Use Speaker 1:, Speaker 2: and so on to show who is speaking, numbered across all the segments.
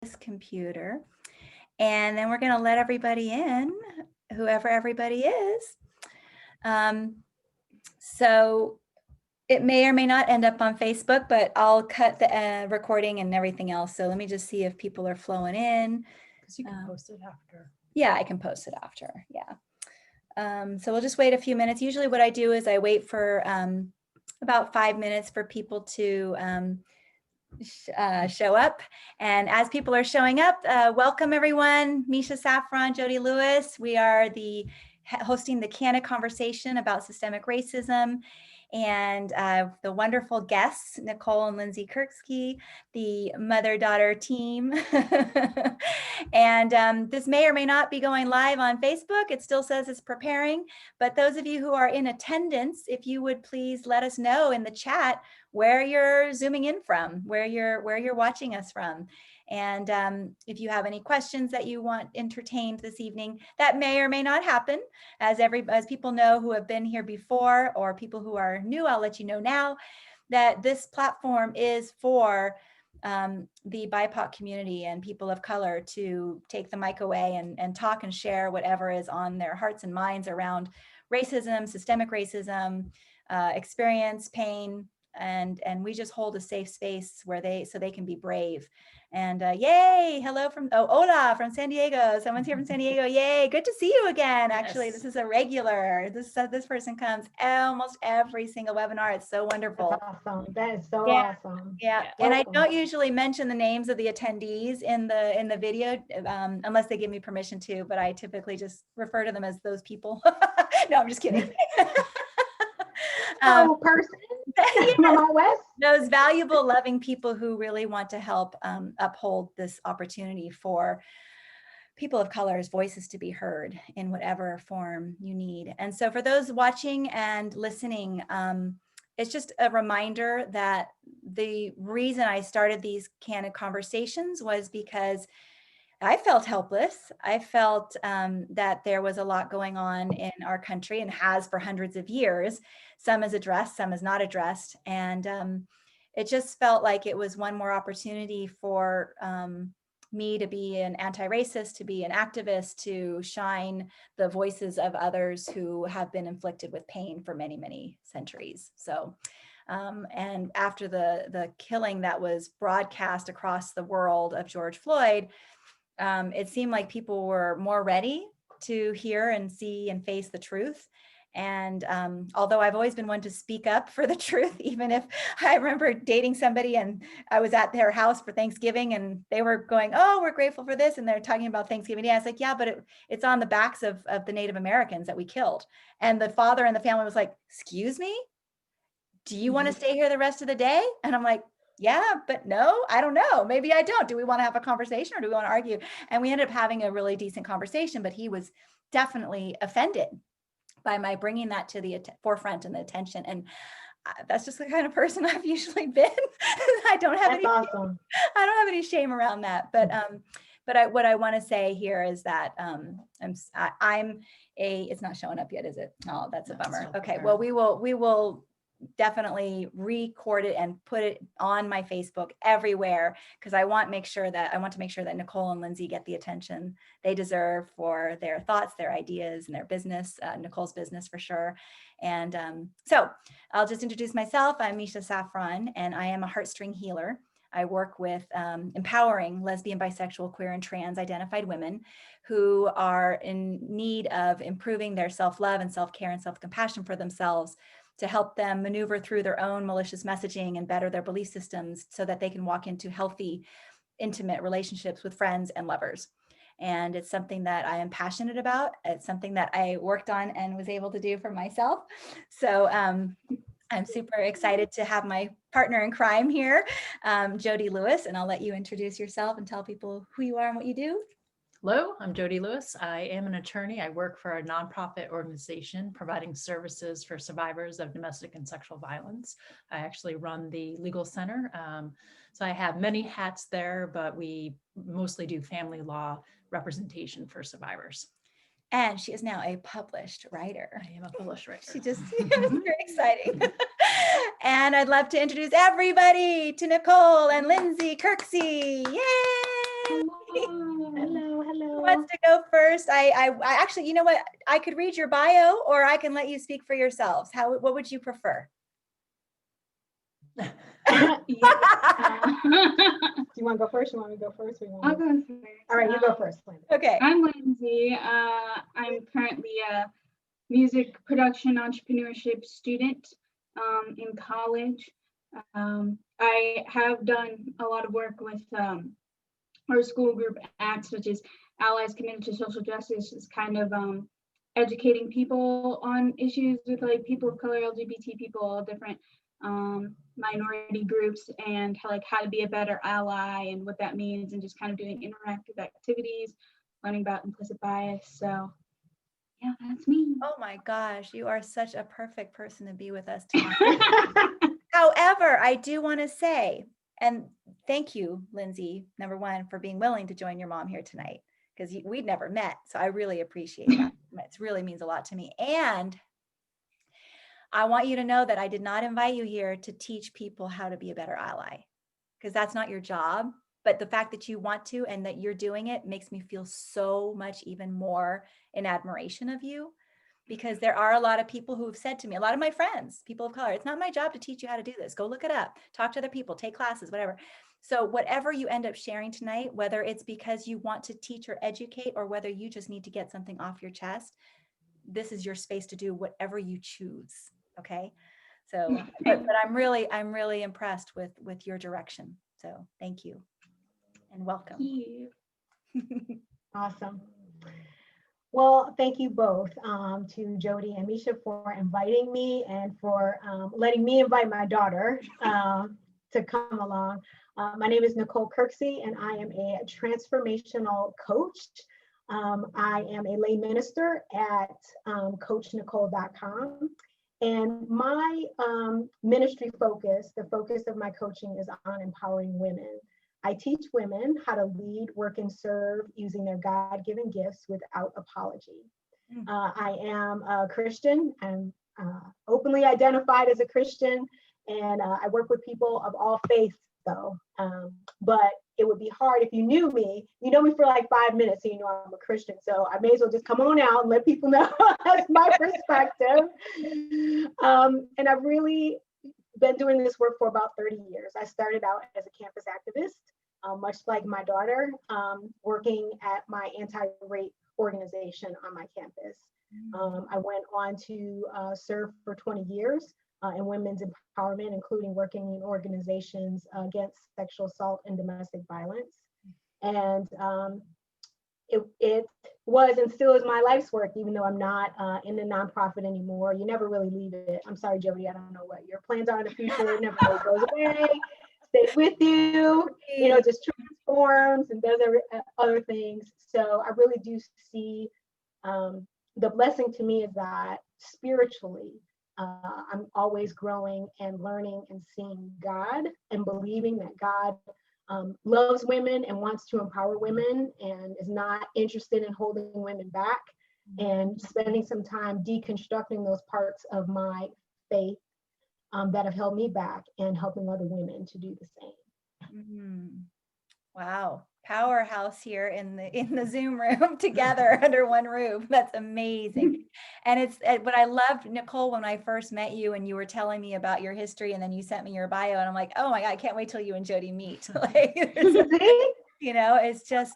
Speaker 1: this computer, and then we're going to let everybody in, whoever everybody is. So it may or may not end up on Facebook, but I'll cut the recording and everything else. So let me just see if people are flowing in.
Speaker 2: Because you can post it after.
Speaker 1: Yeah, I can post it after. Yeah. So we'll just wait a few minutes. Usually what I do is I wait for about 5 minutes for people to show up. And as people are showing up, welcome everyone. Misha, Safran, Jody Lewis. We are hosting the Candid Conversation about systemic racism. And the wonderful guests, Nicole and Lindsey Kirksey, the mother-daughter team. And this may or may not be going live on Facebook. It still says it's preparing. But those of you who are in attendance, if you would please let us know in the chat where you're zooming in from, where you're watching us from. And if you have any questions that you want entertained this evening, that may or may not happen. As people know who have been here before, or people who are new, I'll let you know now that this platform is for the BIPOC community and people of color to take the mic away and talk and share whatever is on their hearts and minds around racism, systemic racism, experience, pain, and we just hold a safe space where so they can be brave. And yay, hello from Hola from San Diego. Someone's here from San Diego. Yay, good to see you again. Actually, this is a regular. This person comes almost every single webinar. It's so wonderful.
Speaker 3: That's awesome. That is so awesome.
Speaker 1: Yeah. And I don't usually mention the names of the attendees in the video unless they give me permission to, but I typically just refer to them as those people. No, I'm just kidding.
Speaker 3: Person.
Speaker 1: Yes, those valuable, loving people who really want to help uphold this opportunity for people of color's voices to be heard in whatever form you need. And so for those watching and listening, it's just a reminder that the reason I started these Candid Conversations was because I felt helpless. I felt that there was a lot going on in our country and has for hundreds of years. Some is addressed, some is not addressed. And it just felt like it was one more opportunity for me to be an anti-racist, to be an activist, to shine the voices of others who have been inflicted with pain for many, many centuries. So, and after the killing that was broadcast across the world of George Floyd, it seemed like people were more ready to hear and see and face the truth. And although I've always been one to speak up for the truth, even if I remember dating somebody and I was at their house for Thanksgiving and they were going, oh, we're grateful for this. And they're talking about Thanksgiving Day. I was like, yeah, but it's on the backs of the Native Americans that we killed. And the father and the family was like, excuse me, do you want to stay here the rest of the day? And I'm like, yeah, but no, I don't know. Maybe I don't. Do we want to have a conversation or do we want to argue? And we ended up having a really decent conversation, but he was definitely offended by my bringing that to the forefront and the attention. And that's just the kind of person I've usually been. I don't have any shame around that. But what I want to say here is that it's not showing up yet, is it? Oh, that's a bummer. Okay, well, we will definitely record it and put it on my Facebook everywhere, because I want to make sure that Nicole and Lindsey get the attention they deserve for their thoughts, their ideas, and their business, Nicole's business for sure. And so I'll just introduce myself. I'm Misha Safran, and I am a heartstring healer. I work with empowering lesbian, bisexual, queer, and trans identified women who are in need of improving their self-love and self-care and self-compassion for themselves, to help them maneuver through their own malicious messaging and better their belief systems so that they can walk into healthy, intimate relationships with friends and lovers. And it's something that I am passionate about. It's something that I worked on and was able to do for myself. So I'm super excited to have my partner in crime here, Jody Lewis, and I'll let you introduce yourself and tell people who you are and what you do.
Speaker 2: Hello, I'm Jody Lewis. I am an attorney. I work for a nonprofit organization providing services for survivors of domestic and sexual violence. I actually run the legal center. So I have many hats there, but we mostly do family law representation for survivors.
Speaker 1: And she is now a published writer.
Speaker 2: I am a published writer.
Speaker 1: She just, it's very exciting. And I'd love to introduce everybody to Nicole and Lindsey Kirksey. Yay!
Speaker 3: Hello,
Speaker 1: Who
Speaker 3: hello.
Speaker 1: wants to go first? I actually, you know what? I could read your bio, or I can let you speak for yourselves. What would you prefer?
Speaker 3: Do you want to go first? You want me to go first?
Speaker 4: I'll go first.
Speaker 3: All right, you go first, Lindsey.
Speaker 1: Okay.
Speaker 4: I'm Lindsay. I'm currently a music production entrepreneurship student in college. I have done a lot of work with our school group acts, which is Allies Committed to Social Justice, is kind of educating people on issues with like people of color, LGBT people, all different minority groups, and how to be a better ally and what that means, and just kind of doing interactive activities, learning about implicit bias. So yeah, that's me.
Speaker 1: Oh my gosh, you are such a perfect person to be with us tonight. However, I do want to say, and thank you, Lindsay, number one, for being willing to join your mom here tonight, because we'd never met. So I really appreciate that. It really means a lot to me. And I want you to know that I did not invite you here to teach people how to be a better ally, because that's not your job. But the fact that you want to and that you're doing it makes me feel so much even more in admiration of you, because there are a lot of people who have said to me, a lot of my friends, people of color, it's not my job to teach you how to do this. Go look it up, talk to other people, take classes, whatever. So whatever you end up sharing tonight, whether it's because you want to teach or educate, or whether you just need to get something off your chest, this is your space to do whatever you choose. Okay. So, but I'm really impressed with your direction. So thank you and welcome.
Speaker 4: Thank you.
Speaker 3: Awesome. Well, thank you both to Jody and Misha for inviting me and for letting me invite my daughter to come along. My name is Nicole Kirksey, and I am a transformational coach. I am a lay minister at coachnicole.com. And my ministry focus, the focus of my coaching, is on empowering women. I teach women how to lead, work, and serve using their God-given gifts without apology. I am a Christian. I'm openly identified as a Christian, and I work with people of all faiths, though. But it would be hard if you knew me. You know me for like 5 minutes, so you know I'm a Christian. So I may as well just come on out and let people know that's my perspective. And I've really been doing this work for about 30 years. I started out as a campus activist, much like my daughter, working at my anti-rape organization on my campus. I went on to serve for 20 years in women's empowerment, including working in organizations against sexual assault and domestic violence. And it was and still is my life's work, even though I'm not in the nonprofit anymore. You never really leave it. I'm sorry, Jody, I don't know what your plans are in the future. It never really goes away. Stays with you, just transforms and does other things. So I really do see the blessing to me is that spiritually, I'm always growing and learning and seeing God and believing that God loves women and wants to empower women and is not interested in holding women back, and spending some time deconstructing those parts of my faith that have held me back and helping other women to do the same.
Speaker 1: Wow. Powerhouse here in the Zoom room together under one roof. That's amazing. And it's what I loved, Nicole, when I first met you and you were telling me about your history, and then you sent me your bio, and I'm like, oh my God, I can't wait till you and Jody meet. It's just,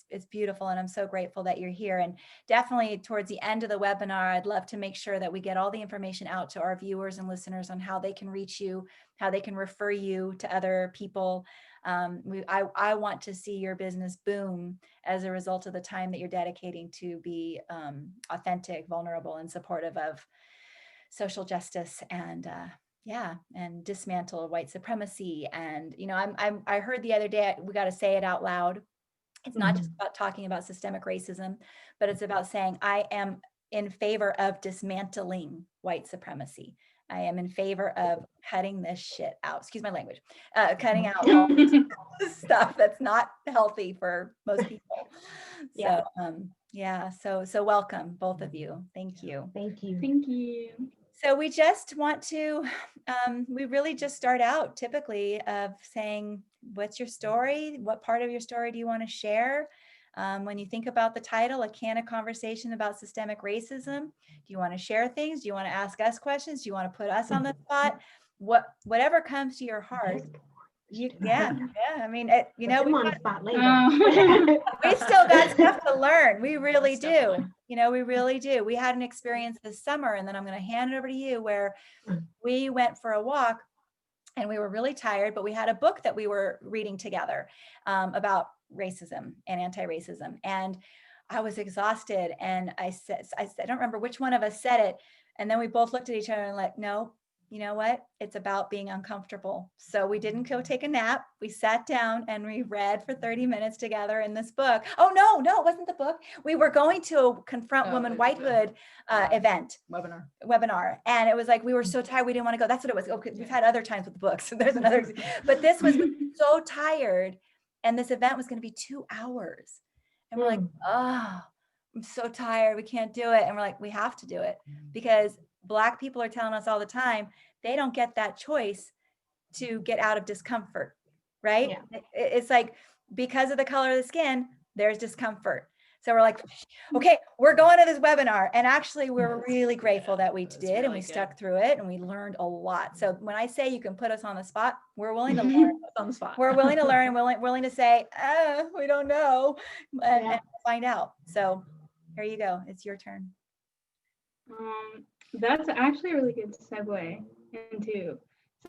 Speaker 1: it's beautiful. And I'm so grateful that you're here. And definitely towards the end of the webinar, I'd love to make sure that we get all the information out to our viewers and listeners on how they can reach you, how they can refer you to other people. I want to see your business boom as a result of the time that you're dedicating to be authentic, vulnerable, and supportive of social justice and and dismantle white supremacy. And I heard the other day, we got to say it out loud. It's not just about talking about systemic racism, but it's about saying I am in favor of dismantling white supremacy. I am in favor of cutting this shit out. Excuse my language. Cutting out all this stuff that's not healthy for most people. So welcome, both of you. Thank you.
Speaker 3: Thank you.
Speaker 4: Thank you.
Speaker 1: So we just want to, we really just start out typically of saying, what's your story? What part of your story do you want to share? When you think about the title, A Candid Conversation About Systemic Racism, do you want to share things? Do you want to ask us questions? Do you want to put us on the spot? Whatever comes to your heart. Yeah. I mean, you know,
Speaker 3: I'm on the spot later.
Speaker 1: we still got stuff to learn. We really do. You know, we really do. We had an experience this summer, and then I'm going to hand it over to you, where we went for a walk and we were really tired, but we had a book that we were reading together about racism and anti-racism. And I was exhausted. And I said, I don't remember which one of us said it. And then we both looked at each other and like, no, you know what? It's about being uncomfortable. So we didn't go take a nap. We sat down and we read for 30 minutes together in this book. Oh, no, it wasn't the book. We were going to a Confront Woman Whitehood event. Webinar. And it was like, we were so tired. We didn't want to go. That's what it was. Okay. We've had other times with the books. There's another, but this was so tired. And this event was going to be 2 hours. And we're like, oh, I'm so tired. We can't do it. And we're like, we have to do it, because Black people are telling us all the time, they don't get that choice to get out of discomfort, right? Yeah. It's like, because of the color of the skin, there's discomfort. So we're like, okay, we're going to this webinar. And actually, we're really grateful that we did, really, and we stuck through it, and we learned a lot. So when I say you can put us on the spot, we're willing to learn on the spot. We're willing to learn, willing to say, we don't know, and find out. So here you go. It's your turn.
Speaker 4: That's actually a really good segue into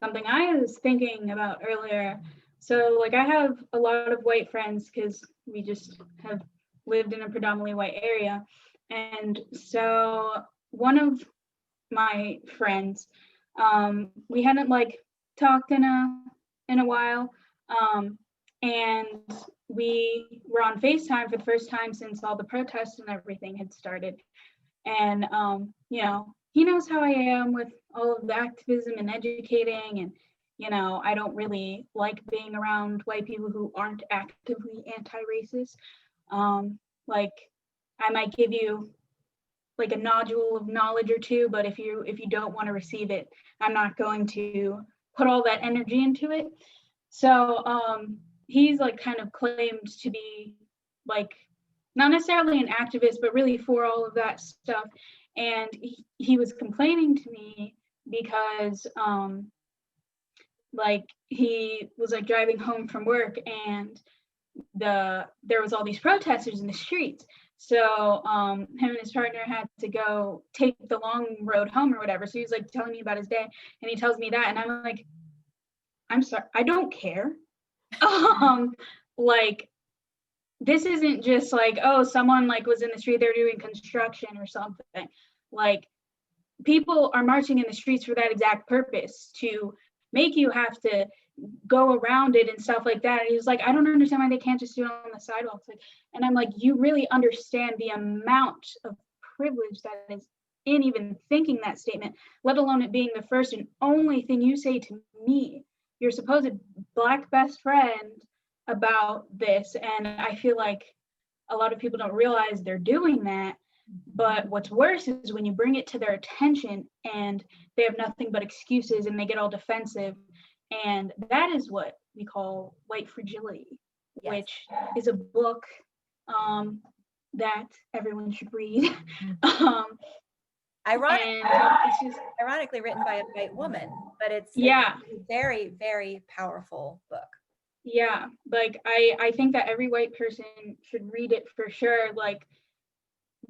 Speaker 4: something I was thinking about earlier. So like, I have a lot of white friends because we just have lived in a predominantly white area. And so one of my friends, we hadn't like talked in a while. And we were on FaceTime for the first time since all the protests and everything had started. And, you know, he knows how I am with all of the activism and educating. And, you know, I don't really like being around white people who aren't actively anti-racist. Like, I might give you like a nodule of knowledge or two, but if you don't want to receive it, I'm not going to put all that energy into it. So he's like kind of claimed to be like, not necessarily an activist, but really for all of that stuff. And he was complaining to me because like he was like driving home from work, and there was all these protesters in the streets. So him and his partner had to go take the long road home or whatever. So he was like telling me about his day, and he tells me that, and I'm like, I'm sorry, I don't care. Like, this isn't just like, oh, someone like was in the street, they're doing construction or something. Like, people are marching in the streets for that exact purpose, to make you have to go around it and stuff like that. And he was like, I don't understand why they can't just do it on the sidewalks. Like, and I'm like, you really understand the amount of privilege that is in even thinking that statement, let alone it being the first and only thing you say to me, your supposed Black best friend, about this. And I feel like a lot of people don't realize they're doing that. But what's worse is when you bring it to their attention and they have nothing but excuses and they get all defensive. And that is what we call white fragility, which is a book that everyone should read.
Speaker 1: Ironically written by a white woman, but it's a very, very powerful book.
Speaker 4: Yeah, like I think that every white person should read it for sure, like,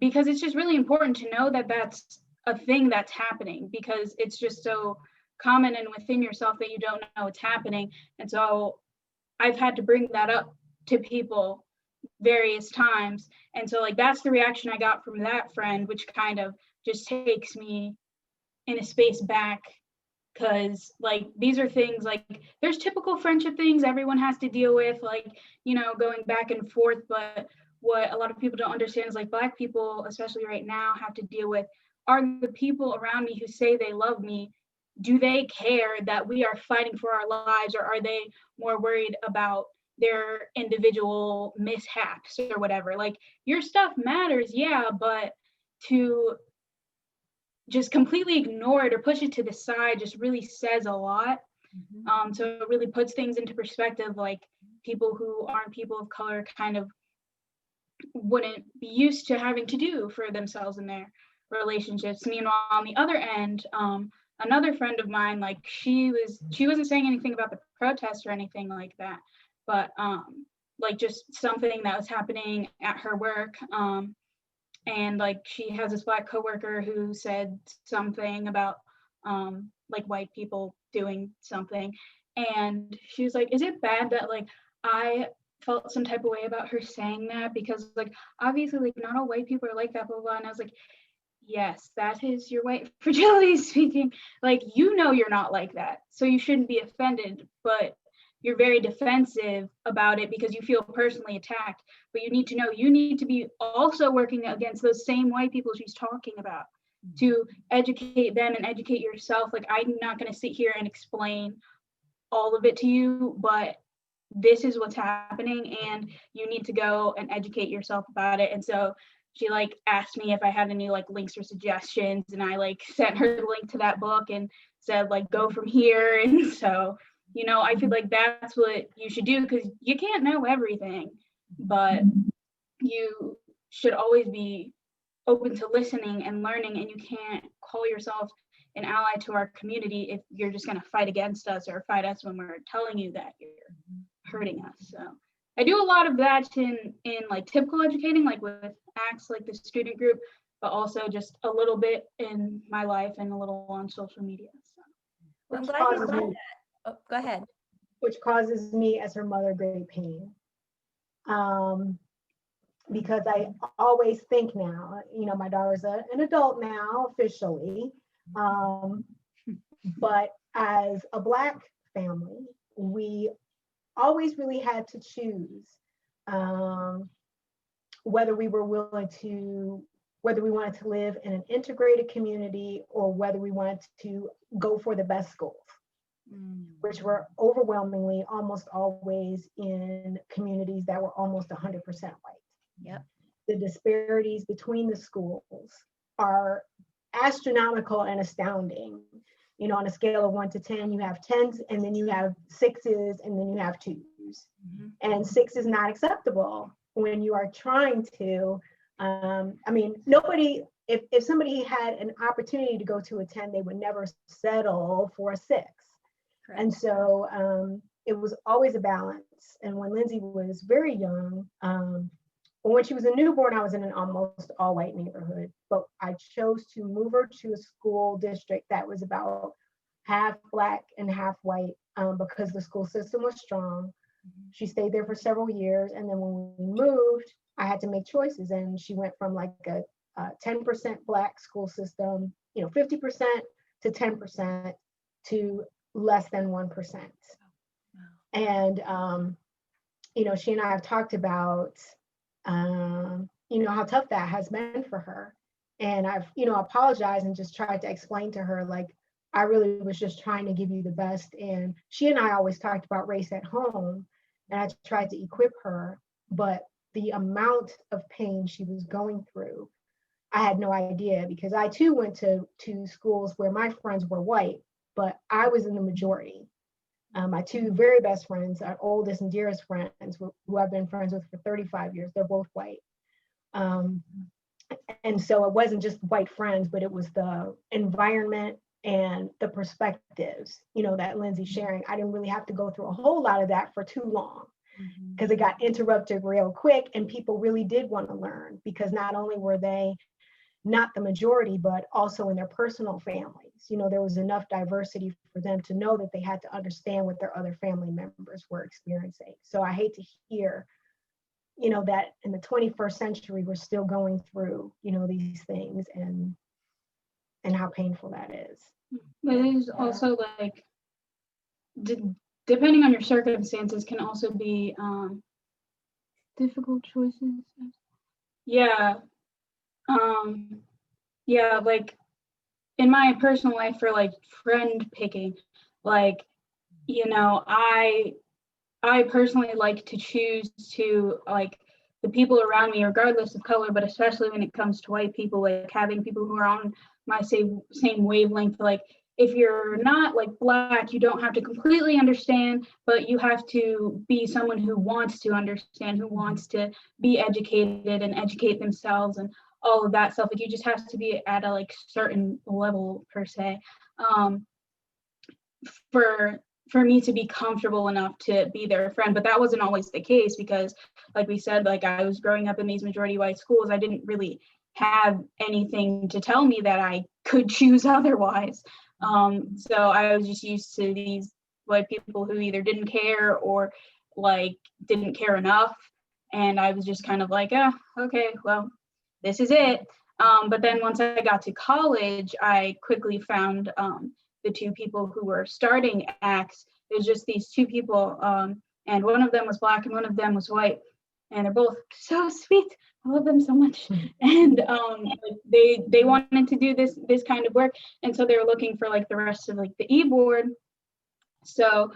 Speaker 4: because it's just really important to know that that's a thing that's happening, because it's just so common and within yourself that you don't know it's happening. And so I've had to bring that up to people various times. And so like, that's the reaction I got from that friend, which kind of just takes me in a space back. Because like, these are things like, there's typical friendship things everyone has to deal with, like, you know, going back and forth. But what a lot of people don't understand is like, Black people, especially right now, have to deal with, are the people around me who say they love me, do they care that we are fighting for our lives, or are they more worried about their individual mishaps or whatever? Like, your stuff matters, yeah, but to just completely ignore it or push it to the side just really says a lot. So it really puts things into perspective, like people who aren't people of color kind of wouldn't be used to having to do for themselves in their relationships. Meanwhile, on the other end, another friend of mine, like she wasn't saying anything about the protest or anything like that, but like just something that was happening at her work. And like she has this Black coworker who said something about like white people doing something, and she was like, is it bad that like I felt some type of way about her saying that, because like obviously like not all white people are like that, blah, blah, blah. And I was like, yes, that is your white fragility speaking. Like, you know, you're not like that, so you shouldn't be offended, but you're very defensive about it because you feel personally attacked. But you need to know you need to be also working against those same white people she's talking about, to educate them and educate yourself. Like, I'm not going to sit here and explain all of it to you, but this is what's happening and you need to go and educate yourself about it. And so she like asked me if I had any like links or suggestions, and I like sent her the link to that book and said like, go from here. And so, you know, I feel like that's what you should do, because you can't know everything, but you should always be open to listening and learning, and you can't call yourself an ally to our community if you're just going to fight against us or fight us when we're telling you that you're hurting us. So I do a lot of that in like typical educating, like with acts like the student group, but also just a little bit in my life and a little on social media. So.
Speaker 1: Well, I'm glad you said that. Oh, go ahead.
Speaker 3: Which causes me as her mother great pain. Because I always think now, you know, my daughter's an adult now officially, but as a Black family, we always really had to choose whether we wanted to live in an integrated community or whether we wanted to go for the best schools, which were overwhelmingly almost always in communities that were almost 100% white.
Speaker 1: Yep.
Speaker 3: The disparities between the schools are astronomical and astounding. You know, on a scale of 1 to 10, you have 10s, and then you have 6s, and then you have 2s. And 6 is not acceptable when you are trying to, I mean, nobody, if somebody had an opportunity to go to a 10, they would never settle for a 6. Correct. And so it was always a balance. And when Lindsey was very young, when she was a newborn, I was in an almost all white neighborhood, but I chose to move her to a school district that was about half Black and half white because the school system was strong. She stayed there for several years. And then when we moved, I had to make choices. And she went from like a 10% Black school system, you know, 50% to 10% to less than 1%. And, you know, she and I have talked about, you know, how tough that has been for her. And I've, you know, apologized and just tried to explain to her, like, I really was just trying to give you the best. And she and I always talked about race at home, and I tried to equip her, but the amount of pain she was going through, I had no idea, because I too went to schools where my friends were white, but I was in the majority. My 2 very best friends, our oldest and dearest friends, who I've been friends with for 35 years, they're both white. And so it wasn't just white friends, but it was the environment and the perspectives, you know, that Lindsey's sharing. I didn't really have to go through a whole lot of that for too long, because it got interrupted real quick, and people really did want to learn, because not only were they not the majority, but also in their personal families. You know, there was enough diversity for them to know that they had to understand what their other family members were experiencing. So I hate to hear, you know, that in the 21st century, we're still going through, you know, these things, and how painful that is.
Speaker 4: But it is also like, depending on your circumstances, can also be difficult choices. Yeah. Yeah, like in my personal life, for like friend picking, like, you know, I personally like to choose to, like, the people around me, regardless of color, but especially when it comes to white people, like having people who are on my same wavelength, like if you're not like Black, you don't have to completely understand, but you have to be someone who wants to understand, who wants to be educated and educate themselves and all of that stuff. Like you just have to be at a like certain level per se, for me to be comfortable enough to be their friend. But that wasn't always the case because, like we said, like I was growing up in these majority white schools. I didn't really have anything to tell me that I could choose otherwise. So I was just used to these white people who either didn't care or like didn't care enough. And I was just kind of like, okay, well, this is it. But then once I got to college, I quickly found the two people who were starting ACTS. It was just these two people, and one of them was Black and one of them was white. And they're both so sweet. I love them so much. And they wanted to do this kind of work. And so they were looking for like the rest of like the e-board. So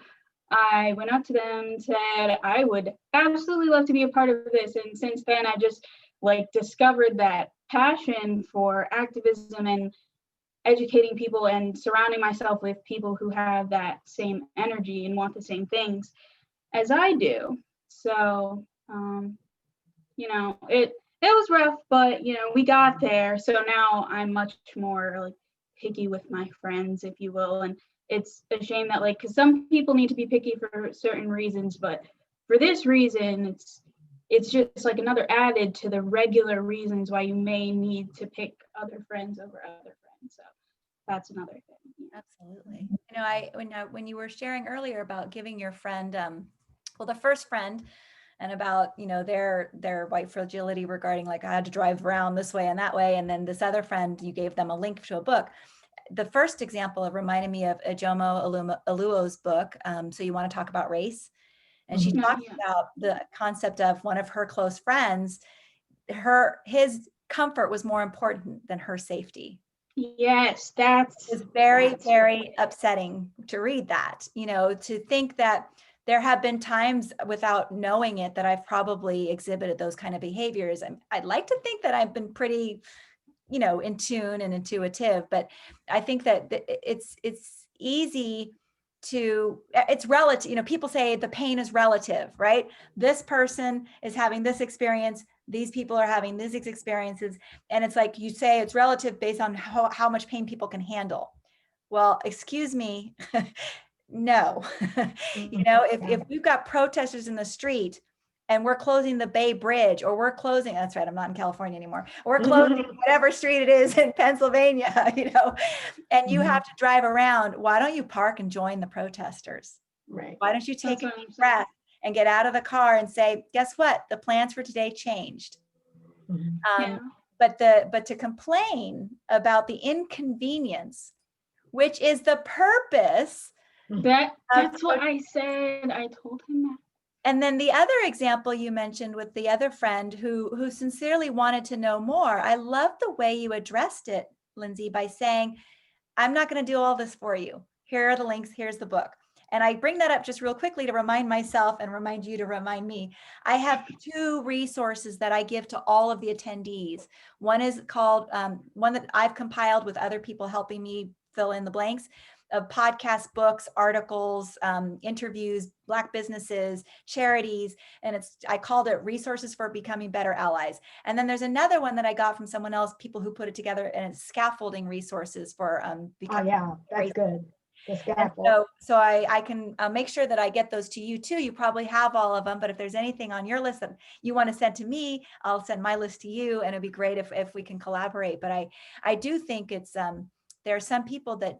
Speaker 4: I went up to them and said, I would absolutely love to be a part of this. And since then, I just like discovered that passion for activism and educating people and surrounding myself with people who have that same energy and want the same things as I do. So, it was rough, but, we got there. So now I'm much more like picky with my friends, if you will. And it's a shame that because some people need to be picky for certain reasons, but for this reason, it's just like another added to the regular reasons why you may need to pick other friends over other friends. So that's another thing.
Speaker 1: Absolutely. When you were sharing earlier about giving your friend, the first friend, and about, their white fragility regarding like, I had to drive around this way and that way. And then this other friend, you gave them a link to a book. The first example reminded me of Ijeoma Oluo's book, So You Want to Talk About Race? And she talks about the concept of one of her close friends, his comfort was more important than her safety.
Speaker 4: Yes,
Speaker 1: it was very, very upsetting to read that, to think that there have been times without knowing it that I've probably exhibited those kind of behaviors. I'd like to think that I've been pretty, in tune and intuitive, but I think that it's easy to, it's relative. People say the pain is relative, right? This person is having this experience. These people are having these experiences. And it's like you say it's relative based on how much pain people can handle. Well, excuse me. No, if we've got protesters in the street and we're closing the Bay Bridge, or we're closing, that's right, I'm not in California anymore. We're closing whatever street it is in Pennsylvania, and you have to drive around. Why don't you park and join the protesters?
Speaker 3: Right.
Speaker 1: Why don't you take a deep breath and get out of the car and say, guess what? The plans for today changed. But to complain about the inconvenience, which is the purpose.
Speaker 4: That's what I said. I told him that.
Speaker 1: And then the other example you mentioned with the other friend who sincerely wanted to know more. I love the way you addressed it, Lindsey, by saying, I'm not going to do all this for you. Here are the links. Here's the book. And I bring that up just real quickly to remind myself and remind you to remind me. I have 2 resources that I give to all of the attendees. One is called, one that I've compiled with other people helping me fill in the blanks, of podcasts, books, articles, interviews, Black businesses, charities. And I called it Resources for Becoming Better Allies. And then there's another one that I got from someone else, people who put it together, and it's Scaffolding Resources for becoming.
Speaker 3: Oh yeah, that's good. The scaffold.
Speaker 1: So I can make sure that I get those to you too. You probably have all of them, but if there's anything on your list that you want to send to me, I'll send my list to you, and it'd be great if we can collaborate. But I do think it's, there are some people that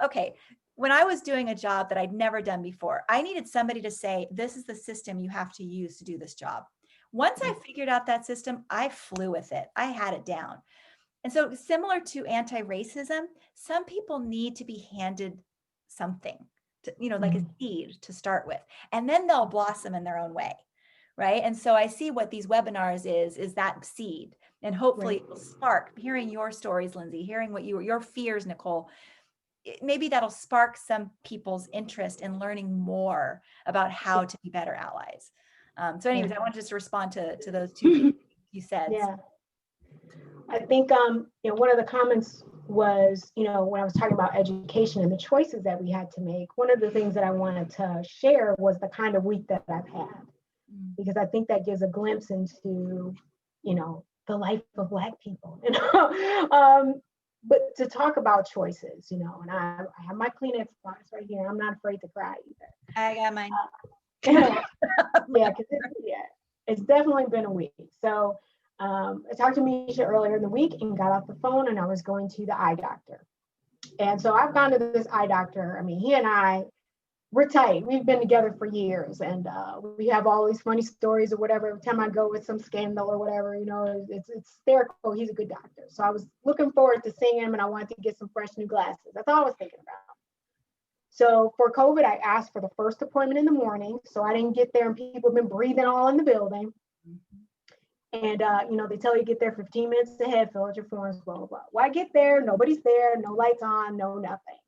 Speaker 1: okay, when I was doing a job that I'd never done before, I needed somebody to say, this is the system you have to use to do this job. Once I figured out that system, I flew with it. I had it down. And so similar to anti-racism, some people need to be handed something, like a seed to start with, and then they'll blossom in their own way. Right. And so I see what these webinars is that seed, and hopefully it will spark hearing your stories, Lindsey, hearing what your fears, Nicole. Maybe that'll spark some people's interest in learning more about how to be better allies. So anyways, I wanted just to respond to those 2 things you said.
Speaker 3: Yeah. I think, one of the comments was, when I was talking about education and the choices that we had to make, one of the things that I wanted to share was the kind of week that I've had, because I think that gives a glimpse into, the life of Black people, but to talk about choices, and I have my Kleenex box right here. I'm not afraid to cry either.
Speaker 1: I got mine.
Speaker 3: Yeah, because it's definitely been a week. So I talked to Misha earlier in the week and got off the phone, and I was going to the eye doctor. And so I've gone to this eye doctor. I mean, he and I, we're tight. We've been together for years, and we have all these funny stories or whatever. Every time I go with some scandal or whatever, it's hysterical. He's a good doctor. So I was looking forward to seeing him, and I wanted to get some fresh new glasses. That's all I was thinking about. So for COVID, I asked for the first appointment in the morning. So I didn't get there and people have been breathing all in the building. And, they tell you get there 15 minutes ahead, fill out your forms, blah, blah, blah. Well, I get there, nobody's there, no lights on, no nothing.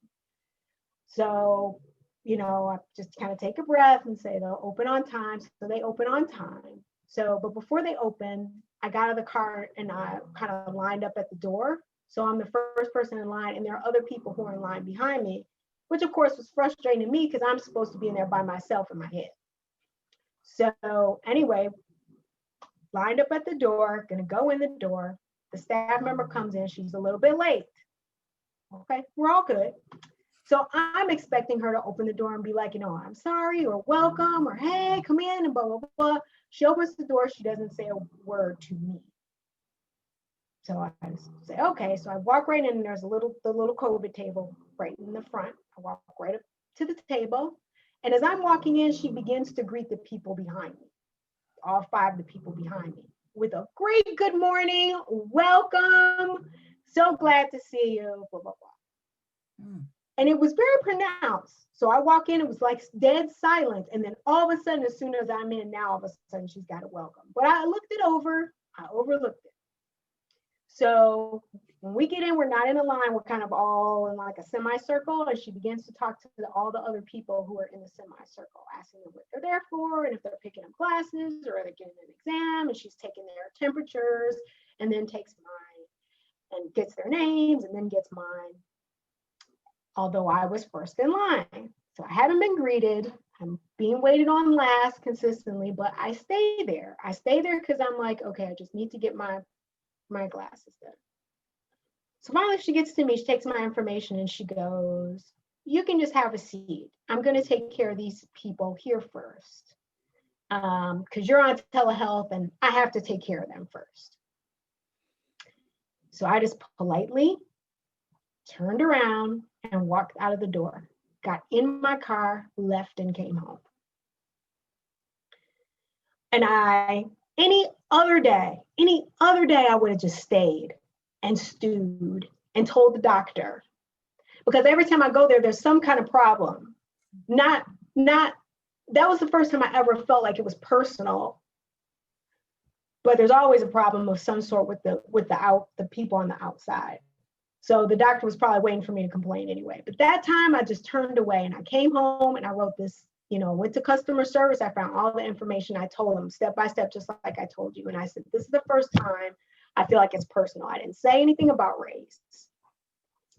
Speaker 3: So, I just kind of take a breath and say they'll open on time. So they open on time. So, but before they open, I got out of the car and I kind of lined up at the door. So I'm the first person in line, and there are other people who are in line behind me, which of course was frustrating to me because I'm supposed to be in there by myself in my head. So anyway, lined up at the door, gonna go in the door. The staff member comes in, she's a little bit late. Okay, we're all good. So I'm expecting her to open the door and be like, I'm sorry, or welcome, or hey, come in, and blah, blah, blah. She opens the door, she doesn't say a word to me. So I say, okay. So I walk right in, and there's the little COVID table right in the front. I walk right up to the table. And as I'm walking in, she begins to greet the people behind me, all 5 of the people behind me, with a great good morning, welcome, so glad to see you, blah, blah, blah. And it was very pronounced. So I walk in, it was like dead silent. And then all of a sudden, as soon as I'm in, now all of a sudden she's got a welcome. But I looked it over, I overlooked it. So when we get in, we're not in a line, we're kind of all in like a semicircle, and she begins to talk to all the other people who are in the semicircle, asking them what they're there for, and if they're picking up classes, or are they getting an exam, and she's taking their temperatures, and then takes mine, and gets their names, and then gets mine, although I was first in line. So I haven't been greeted, I'm being waited on last consistently, but I stay there. I stay there because I'm like, okay, I just need to get my glasses done. So finally she gets to me, she takes my information, and she goes, you can just have a seat. I'm going to take care of these people here first. Because you're on telehealth and I have to take care of them first. So I just politely turned around and walked out of the door, got in my car, left, and came home. And any other day, I would have just stayed and stewed and told the doctor, because every time I go there, there's some kind of problem. That was the first time I ever felt like it was personal, but there's always a problem of some sort with the people on the outside. So the doctor was probably waiting for me to complain anyway. But that time I just turned away, and I came home and I wrote this, went to customer service. I found all the information. I told them step by step, just like I told you. And I said, this is the first time I feel like it's personal. I didn't say anything about race,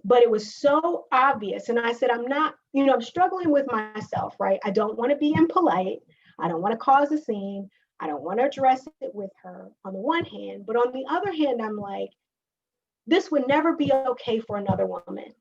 Speaker 3: but it was so obvious. And I said, I'm not, I'm struggling with myself, right? I don't want to be impolite. I don't want to cause a scene. I don't want to address it with her on the one hand, but on the other hand, I'm like, this would never be okay for another woman.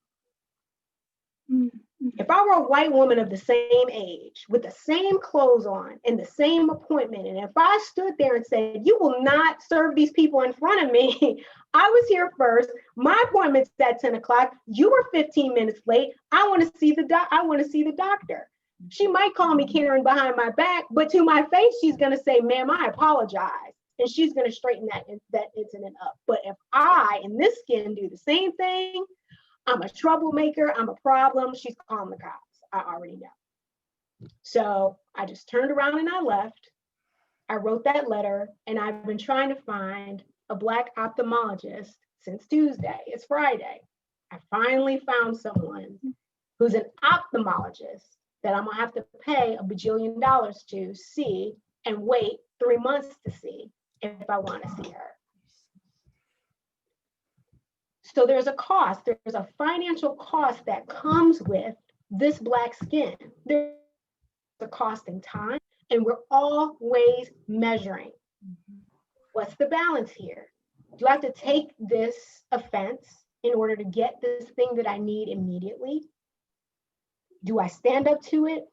Speaker 3: If I were a white woman of the same age, with the same clothes on, and the same appointment, and if I stood there and said, you will not serve these people in front of me, I was here first, my appointment's at 10 o'clock, you were 15 minutes late, I want to see the doctor. She might call me Karen behind my back, but to my face, she's going to say, ma'am, I apologize. And she's going to straighten that incident up. But if I, in this skin, do the same thing, I'm a troublemaker, I'm a problem, she's calling the cops. I already know. So I just turned around and I left. I wrote that letter, and I've been trying to find a Black ophthalmologist since Tuesday. It's Friday. I finally found someone who's an ophthalmologist that I'm gonna have to pay $1 bajillion to see and wait 3 months to see if I want to see her. So there's a cost, there's a financial cost that comes with this Black skin. There's a cost in time, and we're always measuring. What's the balance here? Do I have to take this offense in order to get this thing that I need immediately? Do I stand up to it?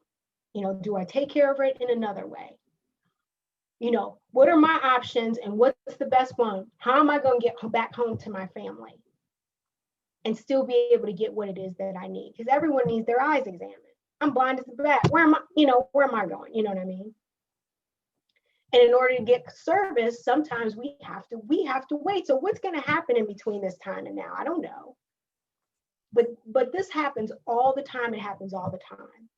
Speaker 3: Do I take care of it in another way? What are my options and what's the best one? How am I going to get back home to my family and still be able to get what it is that I need? Because everyone needs their eyes examined. I'm blind as a bat. Where am I going? You know what I mean? And in order to get service, sometimes we have to wait. So what's going to happen in between this time and now? I don't know. But this happens all the time. It happens all the time.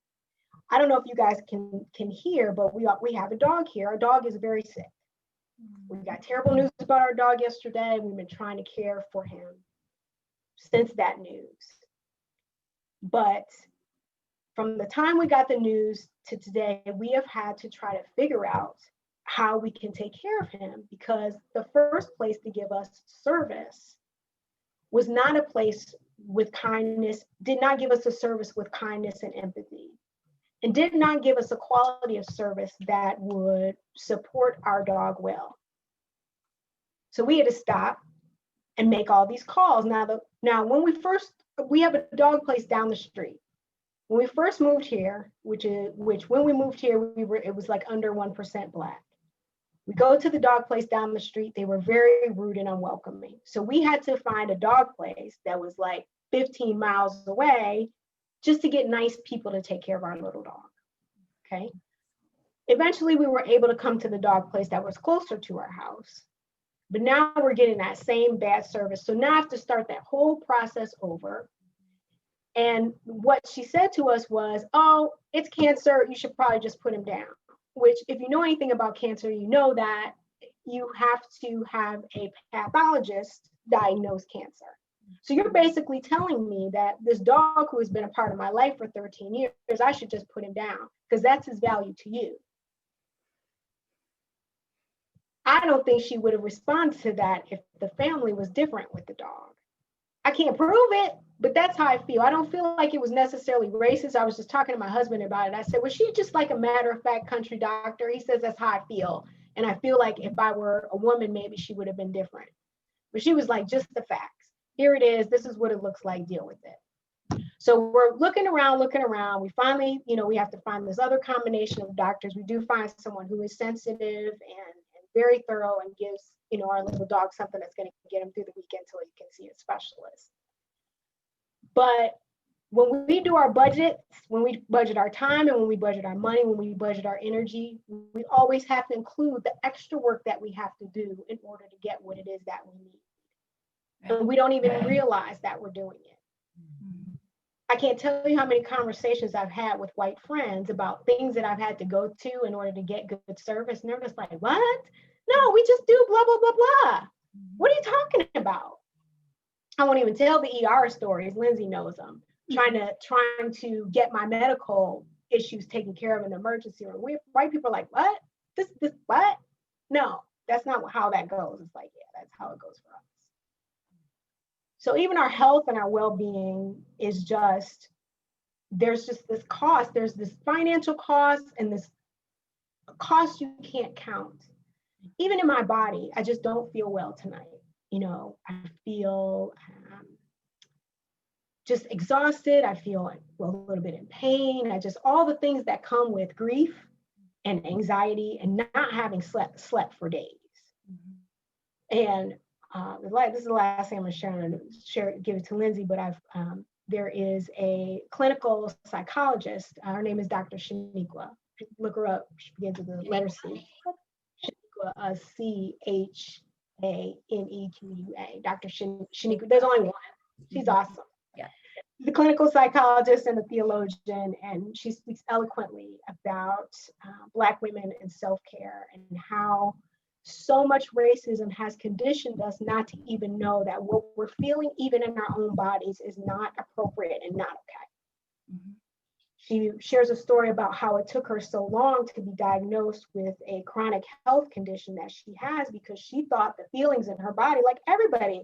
Speaker 3: I don't know if you guys can hear, but we have a dog here. Our dog is very sick. We got terrible news about our dog yesterday. We've been trying to care for him since that news. But from the time we got the news to today, we have had to try to figure out how we can take care of him, because the first place to give us service was not a place with kindness, did not give us a service with kindness and empathy, and did not give us a quality of service that would support our dog well. So we had to stop and make all these calls. Now when we have a dog place down the street. When we first moved here, when we moved here, it was like under 1% Black. We go to the dog place down the street. They were very rude and unwelcoming. So we had to find a dog place that was like 15 miles away just to get nice people to take care of our little dog. Okay. Eventually we were able to come to the dog place that was closer to our house. But now we're getting that same bad service. So now I have to start that whole process over. And what she said to us was, oh, it's cancer. You should probably just put him down. Which, if you know anything about cancer, you know that you have to have a pathologist diagnose cancer. So you're basically telling me that this dog who has been a part of my life for 13 years, I should just put him down because that's his value to you. I don't think she would have responded to that if the family was different with the dog. I can't prove it, but that's how I feel. I don't feel like it was necessarily racist. I was just talking to my husband about it. I said, was she just like a matter-of-fact country doctor? He says, that's how I feel. And I feel like if I were a woman, maybe she would have been different. But she was like, just the facts. Here it is. This is what it looks like. Deal with it. So we're looking around. We finally, we have to find this other combination of doctors. We do find someone who is sensitive and very thorough and gives, our little dog something that's going to get him through the weekend until he can see a specialist. But when we do our budgets, when we budget our time and when we budget our money, when we budget our energy, we always have to include the extra work that we have to do in order to get what it is that we need. And we don't even realize that we're doing it. I can't tell you how many conversations I've had with white friends about things that I've had to go to in order to get good service. And they're just like, what? No, we just do blah, blah, blah, blah. What are you talking about? I won't even tell the ER stories. Lindsey knows them. Trying to get my medical issues taken care of in the emergency room. White people are like, what? This, what? No, that's not how that goes. It's like, yeah, that's how it goes for us. So even our health and our well-being is there's just this cost. There's this financial cost and this cost you can't count. Even in my body, I just don't feel well tonight. I feel just exhausted. I feel a little bit in pain. All the things that come with grief and anxiety and not having slept for days. And this is the last thing I'm going to give it to Lindsey, but there is a clinical psychologist. Her name is Dr. Shaniqua. Look her up. She begins with the letter C. Shaniqua, Chanequa. Dr. Shaniqua. There's only one. She's awesome.
Speaker 1: Yeah.
Speaker 3: The clinical psychologist and the theologian, and she speaks eloquently about Black women and self-care and how so much racism has conditioned us not to even know that what we're feeling, even in our own bodies, is not appropriate and not okay. She shares a story about how it took her so long to be diagnosed with a chronic health condition that she has because she thought the feelings in her body, like everybody,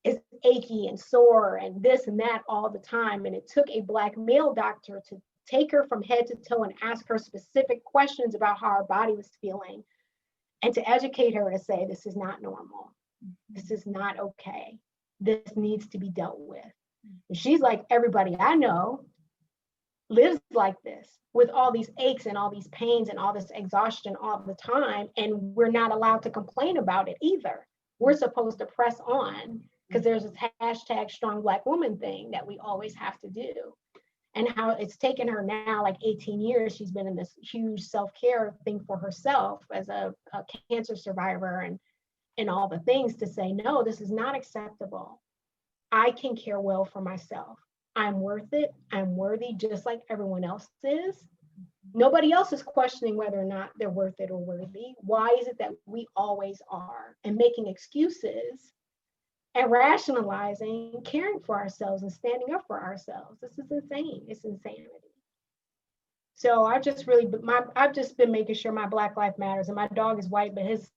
Speaker 3: is achy and sore and this and that all the time. And it took a Black male doctor to take her from head to toe and ask her specific questions about how her body was feeling and to educate her to say, this is not normal. This is not okay. This needs to be dealt with. And she's like, everybody I know lives like this with all these aches and all these pains and all this exhaustion all the time. And we're not allowed to complain about it either. We're supposed to press on because there's this hashtag strong Black woman thing that we always have to do. And how it's taken her now like 18 years. She's been in this huge self-care thing for herself as a cancer survivor and all the things to say, no, this is not acceptable. I can care well for myself. I'm worth it. I'm worthy just like everyone else is. Nobody else is questioning whether or not they're worth it or worthy. Why is it that we always are? And making excuses and rationalizing, caring for ourselves and standing up for ourselves. This is insane. It's insanity. So I've just been making sure my Black life matters, and my dog is white, but his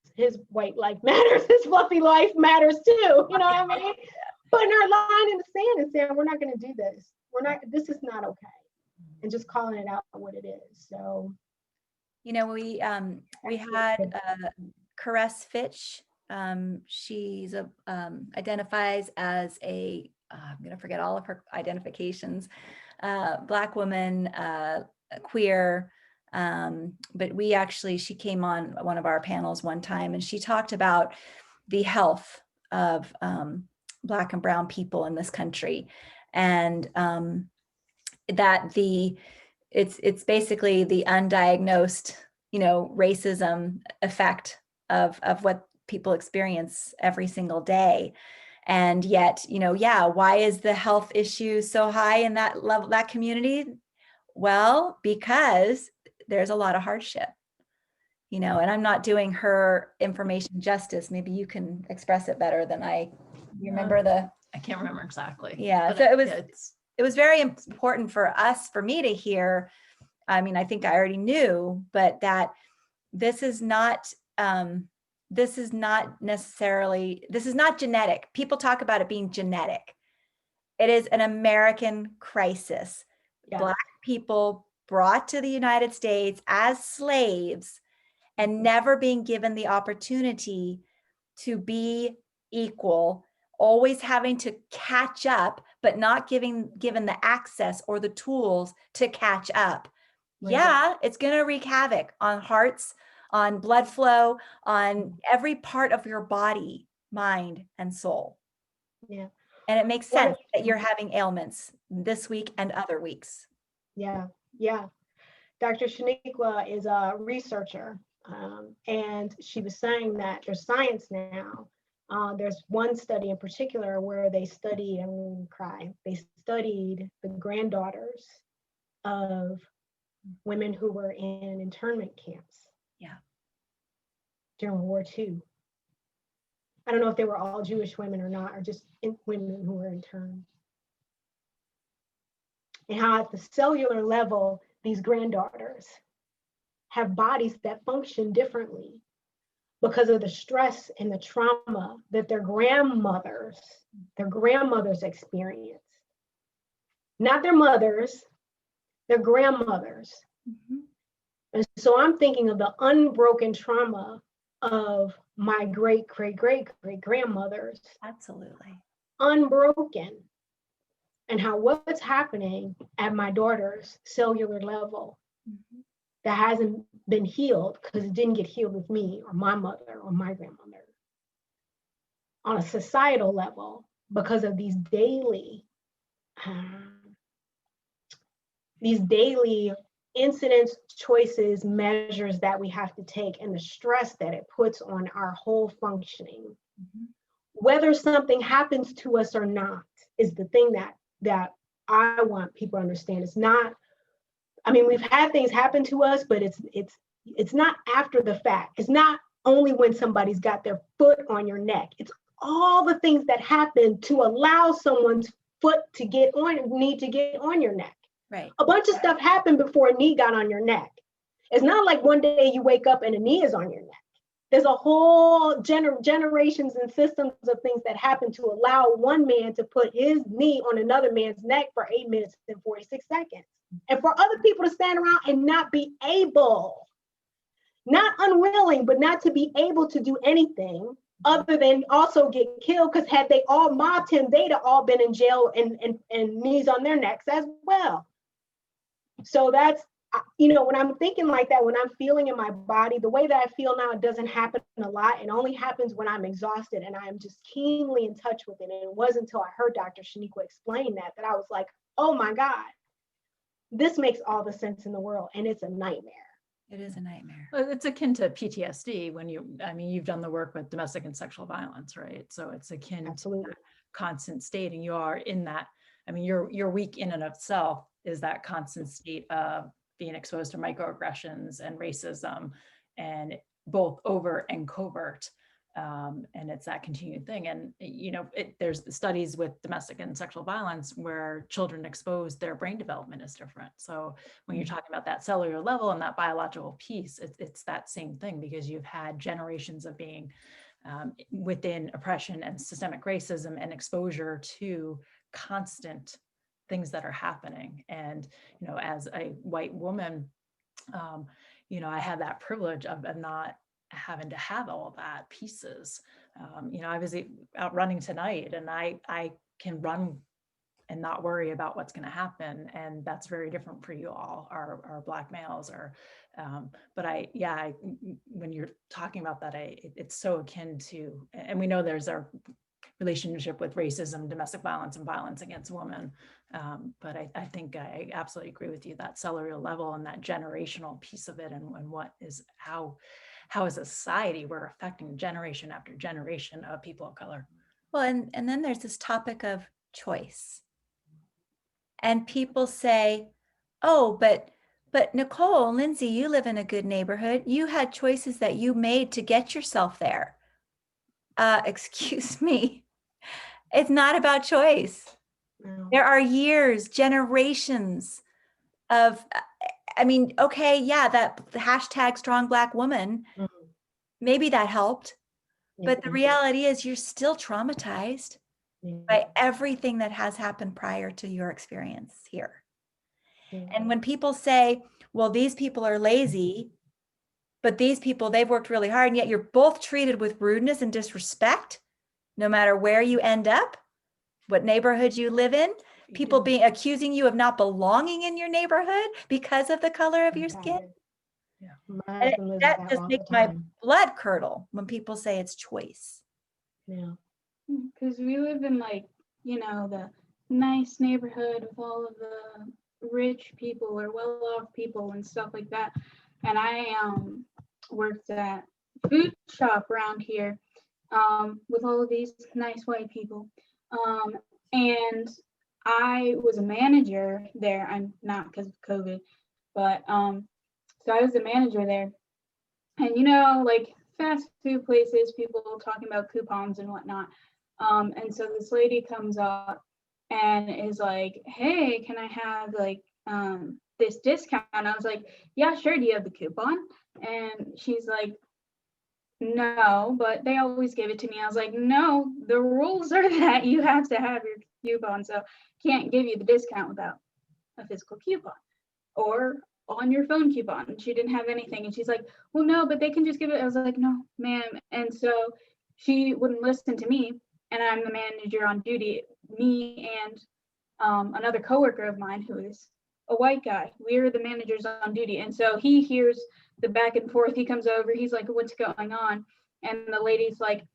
Speaker 3: white life matters. His fluffy life matters too. You know what I mean? Putting our line in the sand and saying, we're not going to do this. This is not okay. And just calling it out for what it is. So,
Speaker 1: you know, we had Caress Fitch. She's identifies as I'm going to forget all of her identifications, Black woman, queer. But she came on one of our panels one time and she talked about the health of Black and brown people in this country. And that it's basically the undiagnosed, racism effect of what people experience every single day. And yet, why is the health issue so high in that level, that community? Well, because there's a lot of hardship, and I'm not doing her information justice. Maybe you can express it better than I. You remember
Speaker 2: I can't remember exactly.
Speaker 1: Yeah. So it was very important for me to hear. I mean, I think I already knew, but that this is not genetic. People talk about it being genetic. It is an American crisis. Yeah. Black people brought to the United States as slaves and never being given the opportunity to be equal, always having to catch up, but not given the access or the tools to catch up. Right. Yeah, it's going to wreak havoc on hearts, on blood flow, on every part of your body, mind, and soul.
Speaker 3: Yeah.
Speaker 1: And it makes sense that you're having ailments this week and other weeks.
Speaker 3: Yeah. Yeah. Dr. Shaniqua is a researcher, and she was saying that there's science now. There's one study in particular where they studied, I'm going to cry, they studied the granddaughters of women who were in internment camps.
Speaker 1: Yeah.
Speaker 3: During World War II. I don't know if they were all Jewish women or not, or just women who were interned. And how at the cellular level, these granddaughters have bodies that function differently because of the stress and the trauma that their grandmothers experienced. Not their mothers, their grandmothers. Mm-hmm. And so I'm thinking of the unbroken trauma of my great-great-great-great-grandmothers.
Speaker 1: Absolutely.
Speaker 3: Unbroken. And how what's happening at my daughter's cellular level mm-hmm. that hasn't been healed because it didn't get healed with me or my mother or my grandmother. On a societal level, because of these daily incidents, choices, measures that we have to take, and the stress that it puts on our whole functioning. Mm-hmm. Whether something happens to us or not is the thing that I want people to understand. It's not, I mean, we've had things happen to us, but it's not after the fact. It's not only when somebody's got their foot on your neck. It's all the things that happen to allow someone's foot to get on your neck.
Speaker 1: Right.
Speaker 3: A bunch of stuff happened before a knee got on your neck. It's not like one day you wake up and a knee is on your neck. There's a whole generations and systems of things that happen to allow one man to put his knee on another man's neck for 8 minutes and 46 seconds. And for other people to stand around and not be able, not unwilling, but not to be able to do anything other than also get killed, because had they all mobbed him, they'd have all been in jail and knees on their necks as well. So that's, you know, when I'm thinking like that, when I'm feeling in my body, the way that I feel now, it doesn't happen a lot. It only happens when I'm exhausted and I'm just keenly in touch with it. And it wasn't until I heard Dr. Shaniqua explain that I was like, oh my God, this makes all the sense in the world. And it's a nightmare.
Speaker 1: It is a nightmare.
Speaker 2: Well, it's akin to PTSD when you've done the work with domestic and sexual violence, right? So it's akin
Speaker 3: Absolutely.
Speaker 2: to that constant state, and you are in that. I mean, your week in and of itself is that constant state of being exposed to microaggressions and racism, and both overt and covert. And it's that continued thing. And, you know, there's the studies with domestic and sexual violence where children exposed, their brain development is different. So when you're talking about that cellular level and that biological piece, it's that same thing, because you've had generations of being within oppression and systemic racism and exposure to constant things that are happening. And, you know, as a white woman, you know, I had that privilege of not having to have all that pieces. You know, I was out running tonight, and I can run and not worry about what's going to happen. And that's very different for you all, our Black males, or, but when you're talking about that, it's so akin to, and we know there's our relationship with racism, domestic violence, and violence against women. But I think I absolutely agree with you, that cellular level and that generational piece of it, and what is how as a society we're affecting generation after generation of people of color.
Speaker 1: Well, and then there's this topic of choice. And people say, oh, but Nicole, Lindsey, you live in a good neighborhood. You had choices that you made to get yourself there. Excuse me. It's not about choice.
Speaker 3: No.
Speaker 1: There are years, generations of, I mean, okay, yeah, that hashtag strong Black woman, maybe that helped, but the reality is you're still traumatized by everything that has happened prior to your experience here. And when people say, well, these people are lazy, but these people, they've worked really hard, and yet you're both treated with rudeness and disrespect, no matter where you end up, what neighborhood you live in, people accusing you of not belonging in your neighborhood because of the color of your skin.
Speaker 3: Yeah.
Speaker 1: That just makes my blood curdle when people say it's choice.
Speaker 3: Yeah.
Speaker 4: Because we live in, like, you know, the nice neighborhood with all of the rich people or well-off people and stuff like that. And I worked at a food shop around here with all of these nice white people. And I was a manager there. I'm not because of COVID, but so I was a manager there. And, you know, like fast food places, people talking about coupons and whatnot. And so this lady comes up and is like, hey, can I have like this discount? And I was like, yeah, sure. Do you have the coupon? And she's like, no, but they always give it to me. I was like, no, the rules are that you have to have your coupon. So can't give you the discount without a physical coupon or on your phone coupon. And she didn't have anything. And she's like, well, no, but they can just give it. I was like, no, ma'am. And so she wouldn't listen to me. And I'm the manager on duty, me and another coworker of mine who is a white guy. We're the managers on duty. And so he hears the back and forth. He comes over, he's like, what's going on? And the lady's like,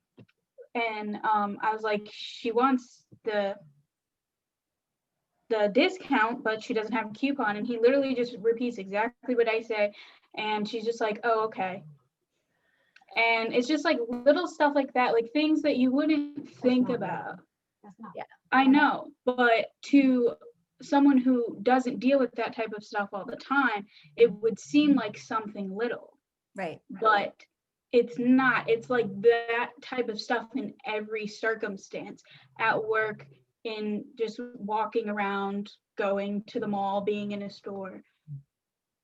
Speaker 4: and I was like, she wants the discount, but she doesn't have a coupon. And he literally just repeats exactly what I say. And she's just like, oh, okay. And it's just like little stuff like that, like things that you wouldn't think about.
Speaker 3: That's not.
Speaker 1: Yeah.
Speaker 4: I know, but to someone who doesn't deal with that type of stuff all the time, it would seem like something little.
Speaker 1: Right.
Speaker 4: But it's not. It's like that type of stuff in every circumstance, at work, in just walking around, going to the mall, being in a store,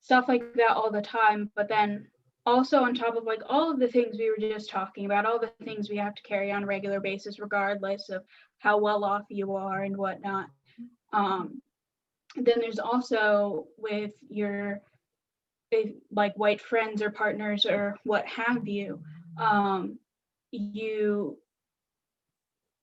Speaker 4: stuff like that all the time. But then also on top of like all of the things we were just talking about, all the things we have to carry on a regular basis, regardless of how well off you are and whatnot. Then there's also with your like white friends or partners or what have you, you,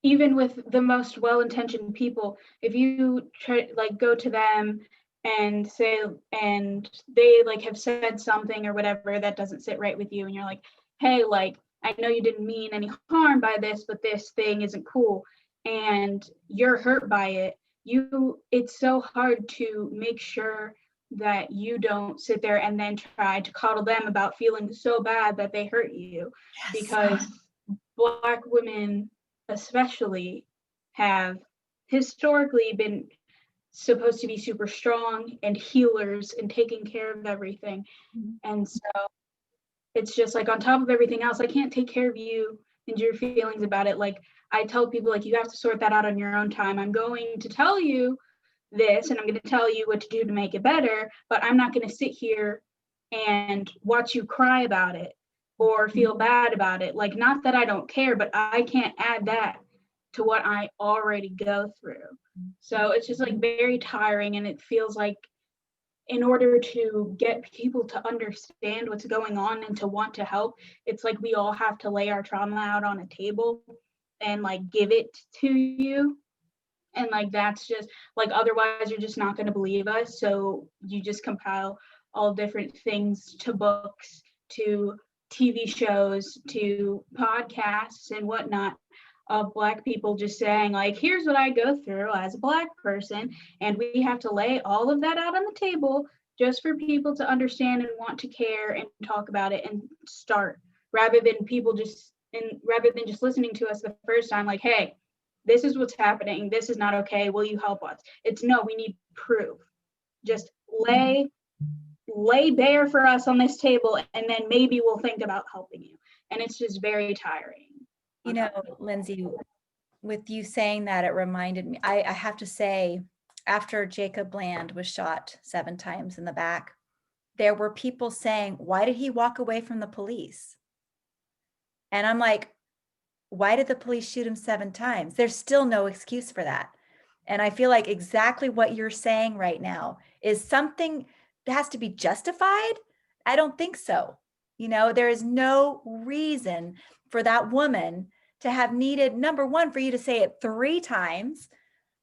Speaker 4: even with the most well-intentioned people, if you try like go to them and say, and they like have said something or whatever that doesn't sit right with you, and you're like, hey, like, I know you didn't mean any harm by this, but this thing isn't cool, and you're hurt by it, it's so hard to make sure that you don't sit there and then try to coddle them about feeling so bad that they hurt you. Yes. Because Black women especially have historically been supposed to be super strong and healers and taking care of everything. Mm-hmm. And so it's just like on top of everything else, I can't take care of you and your feelings about it. Like I tell people, like, you have to sort that out on your own time. I'm going to tell you this and I'm going to tell you what to do to make it better, but I'm not going to sit here and watch you cry about it or feel bad about it. Like, not that I don't care, but I can't add that to what I already go through. So it's just like very tiring, and it feels like in order to get people to understand what's going on and to want to help, it's like we all have to lay our trauma out on a table and like give it to you. And like, that's just like, otherwise you're just not going to believe us. So you just compile all different things, to books, to TV shows, to podcasts and whatnot, of Black people just saying like, here's what I go through as a Black person. And we have to lay all of that out on the table just for people to understand and want to care and talk about it and start, rather than just listening to us the first time, like, hey, this is what's happening. This is not okay. Will you help us? It's no, we need proof. Just lay bare for us on this table, and then maybe we'll think about helping you. And it's just very tiring.
Speaker 1: You know, Lindsey, with you saying that, it reminded me, I have to say, after Jacob Bland was shot 7 times in the back, there were people saying, why did he walk away from the police? And I'm like, why did the police shoot him 7 times? There's still no excuse for that. And I feel like exactly what you're saying right now is something that has to be justified. I don't think so. You know, there is no reason for that woman to have needed, number one, for you to say it 3 times,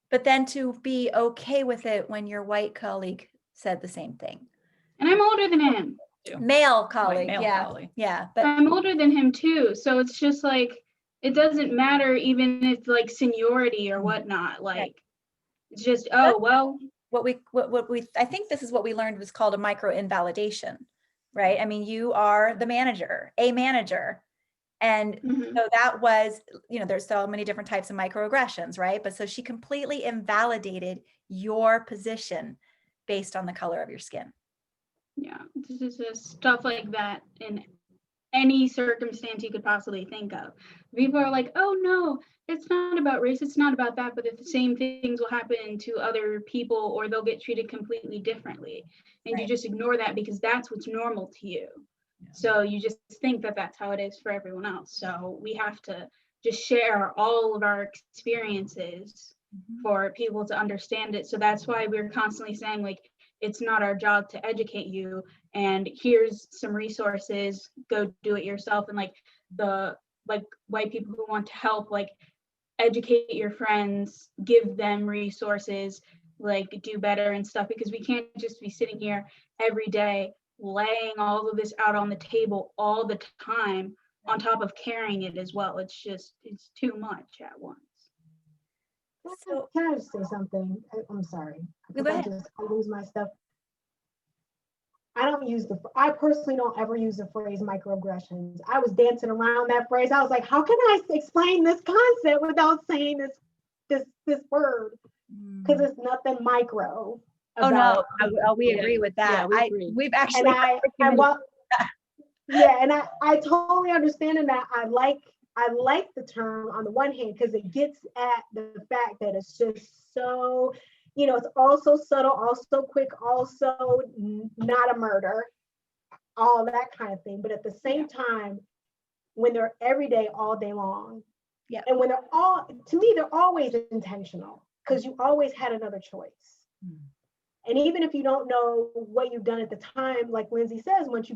Speaker 1: but then to be okay with it when your white colleague said the same thing.
Speaker 4: And I'm older than him.
Speaker 1: Male colleague, colleague. Yeah. But
Speaker 4: I'm older than him too. So it's just like, it doesn't matter even if like seniority or whatnot. Like, right. It's just, oh, well.
Speaker 1: What we, I think this is what we learned was called a micro invalidation, right? I mean, you are the manager, a manager. And so that was, you know, there's so many different types of microaggressions, right? But so she completely invalidated your position based on the color of your skin.
Speaker 4: Yeah, this is just stuff like that in any circumstance you could possibly think of. People are like, oh no, it's not about race, it's not about that, but if the same things will happen to other people, or they'll get treated completely differently. And right. You just ignore that because that's what's normal to you. So you just think that that's how it is for everyone else. So we have to just share all of our experiences for people to understand it. So that's why we're constantly saying, like, it's not our job to educate you, and here's some resources, go do it yourself. And like the white people who want to help, like, educate your friends, give them resources, like do better and stuff, because we can't just be sitting here every day laying all of this out on the table all the time on top of carrying it as well. It's too much at once.
Speaker 3: So, can I just say something? I'm sorry. I lose my stuff. I personally don't ever use the phrase microaggressions. I was dancing around that phrase. I was like, how can I explain this concept without saying this word? Because it's nothing micro.
Speaker 1: Oh no, we agree with that. Yeah, we've actually.
Speaker 3: And I totally understand that. I like the term on the one hand because it gets at the fact that it's just so, you know, it's also subtle, also quick, also not a murder. all that kind of thing. But at the same time, when they're every day, all day long, and when they're all, to me, they're always intentional because you always had another choice. And even if you don't know what you've done at the time, like Lindsey says, once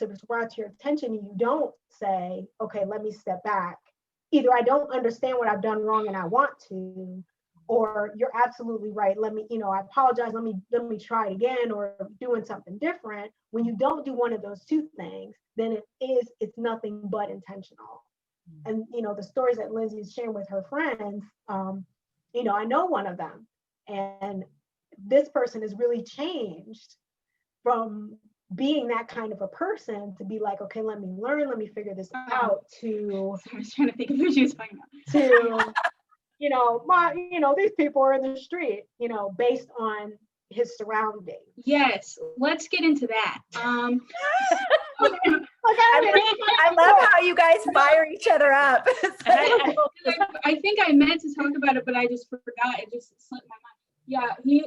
Speaker 3: it's brought to your attention, you don't say, okay, let me step back. Either I don't understand what I've done wrong and I want to, or you're absolutely right. Let me, I apologize. Let me try it again, or doing something different. When you don't do one of those two things, then it's nothing but intentional. And, the stories that Lindsey is sharing with her friends, I know one of them, and this person has really changed from being that kind of a person to be like, okay, let me learn, let me figure this out, to
Speaker 4: I was trying to think of who she was talking about.
Speaker 3: To these people are in the street, based on his surroundings.
Speaker 4: Yes, let's get into that.
Speaker 1: I love how you guys fire each other up.
Speaker 4: I think I meant to talk about it, but I just forgot. It just slipped my mind. Yeah, he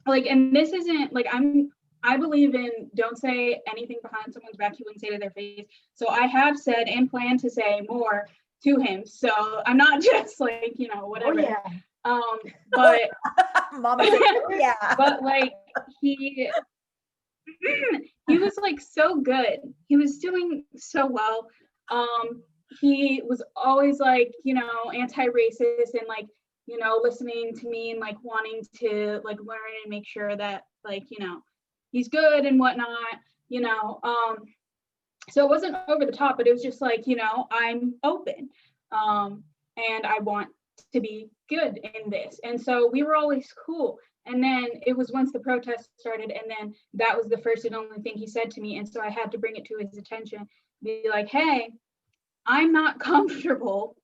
Speaker 4: and this isn't I believe in don't say anything behind someone's back you wouldn't say to their face. So I have said and plan to say more to him. So I'm not just whatever.
Speaker 3: Oh, yeah.
Speaker 4: But
Speaker 1: Mama said, yeah.
Speaker 4: But he was so good. He was doing so well. He was always anti-racist and listening to me and wanting to learn and make sure that he's good and whatnot, so it wasn't over the top, but it was just I'm open, and I want to be good in this. And so we were always cool. And then it was once the protest started, and then that was the first and only thing he said to me. And so I had to bring it to his attention, be like, hey, I'm not comfortable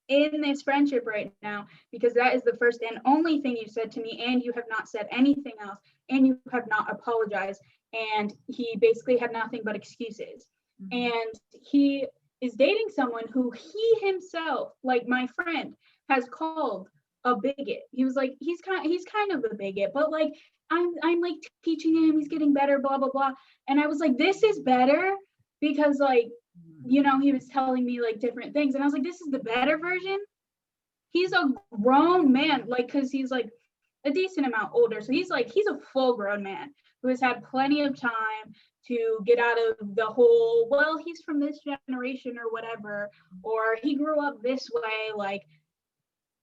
Speaker 4: in this friendship right now, because that is the first and only thing you said to me, and you have not said anything else, and you have not apologized. And he basically had nothing but excuses. And he is dating someone who he himself, my friend, has called a bigot. He was like, he's kind of a bigot, but I'm teaching him, he's getting better, blah blah blah. And I was like, this is better, because he was telling me different things, and I was like, this is the better version. He's a grown man, because he's a decent amount older, so he's a full grown man who has had plenty of time to get out of the whole, well, he's from this generation or whatever, or he grew up this way.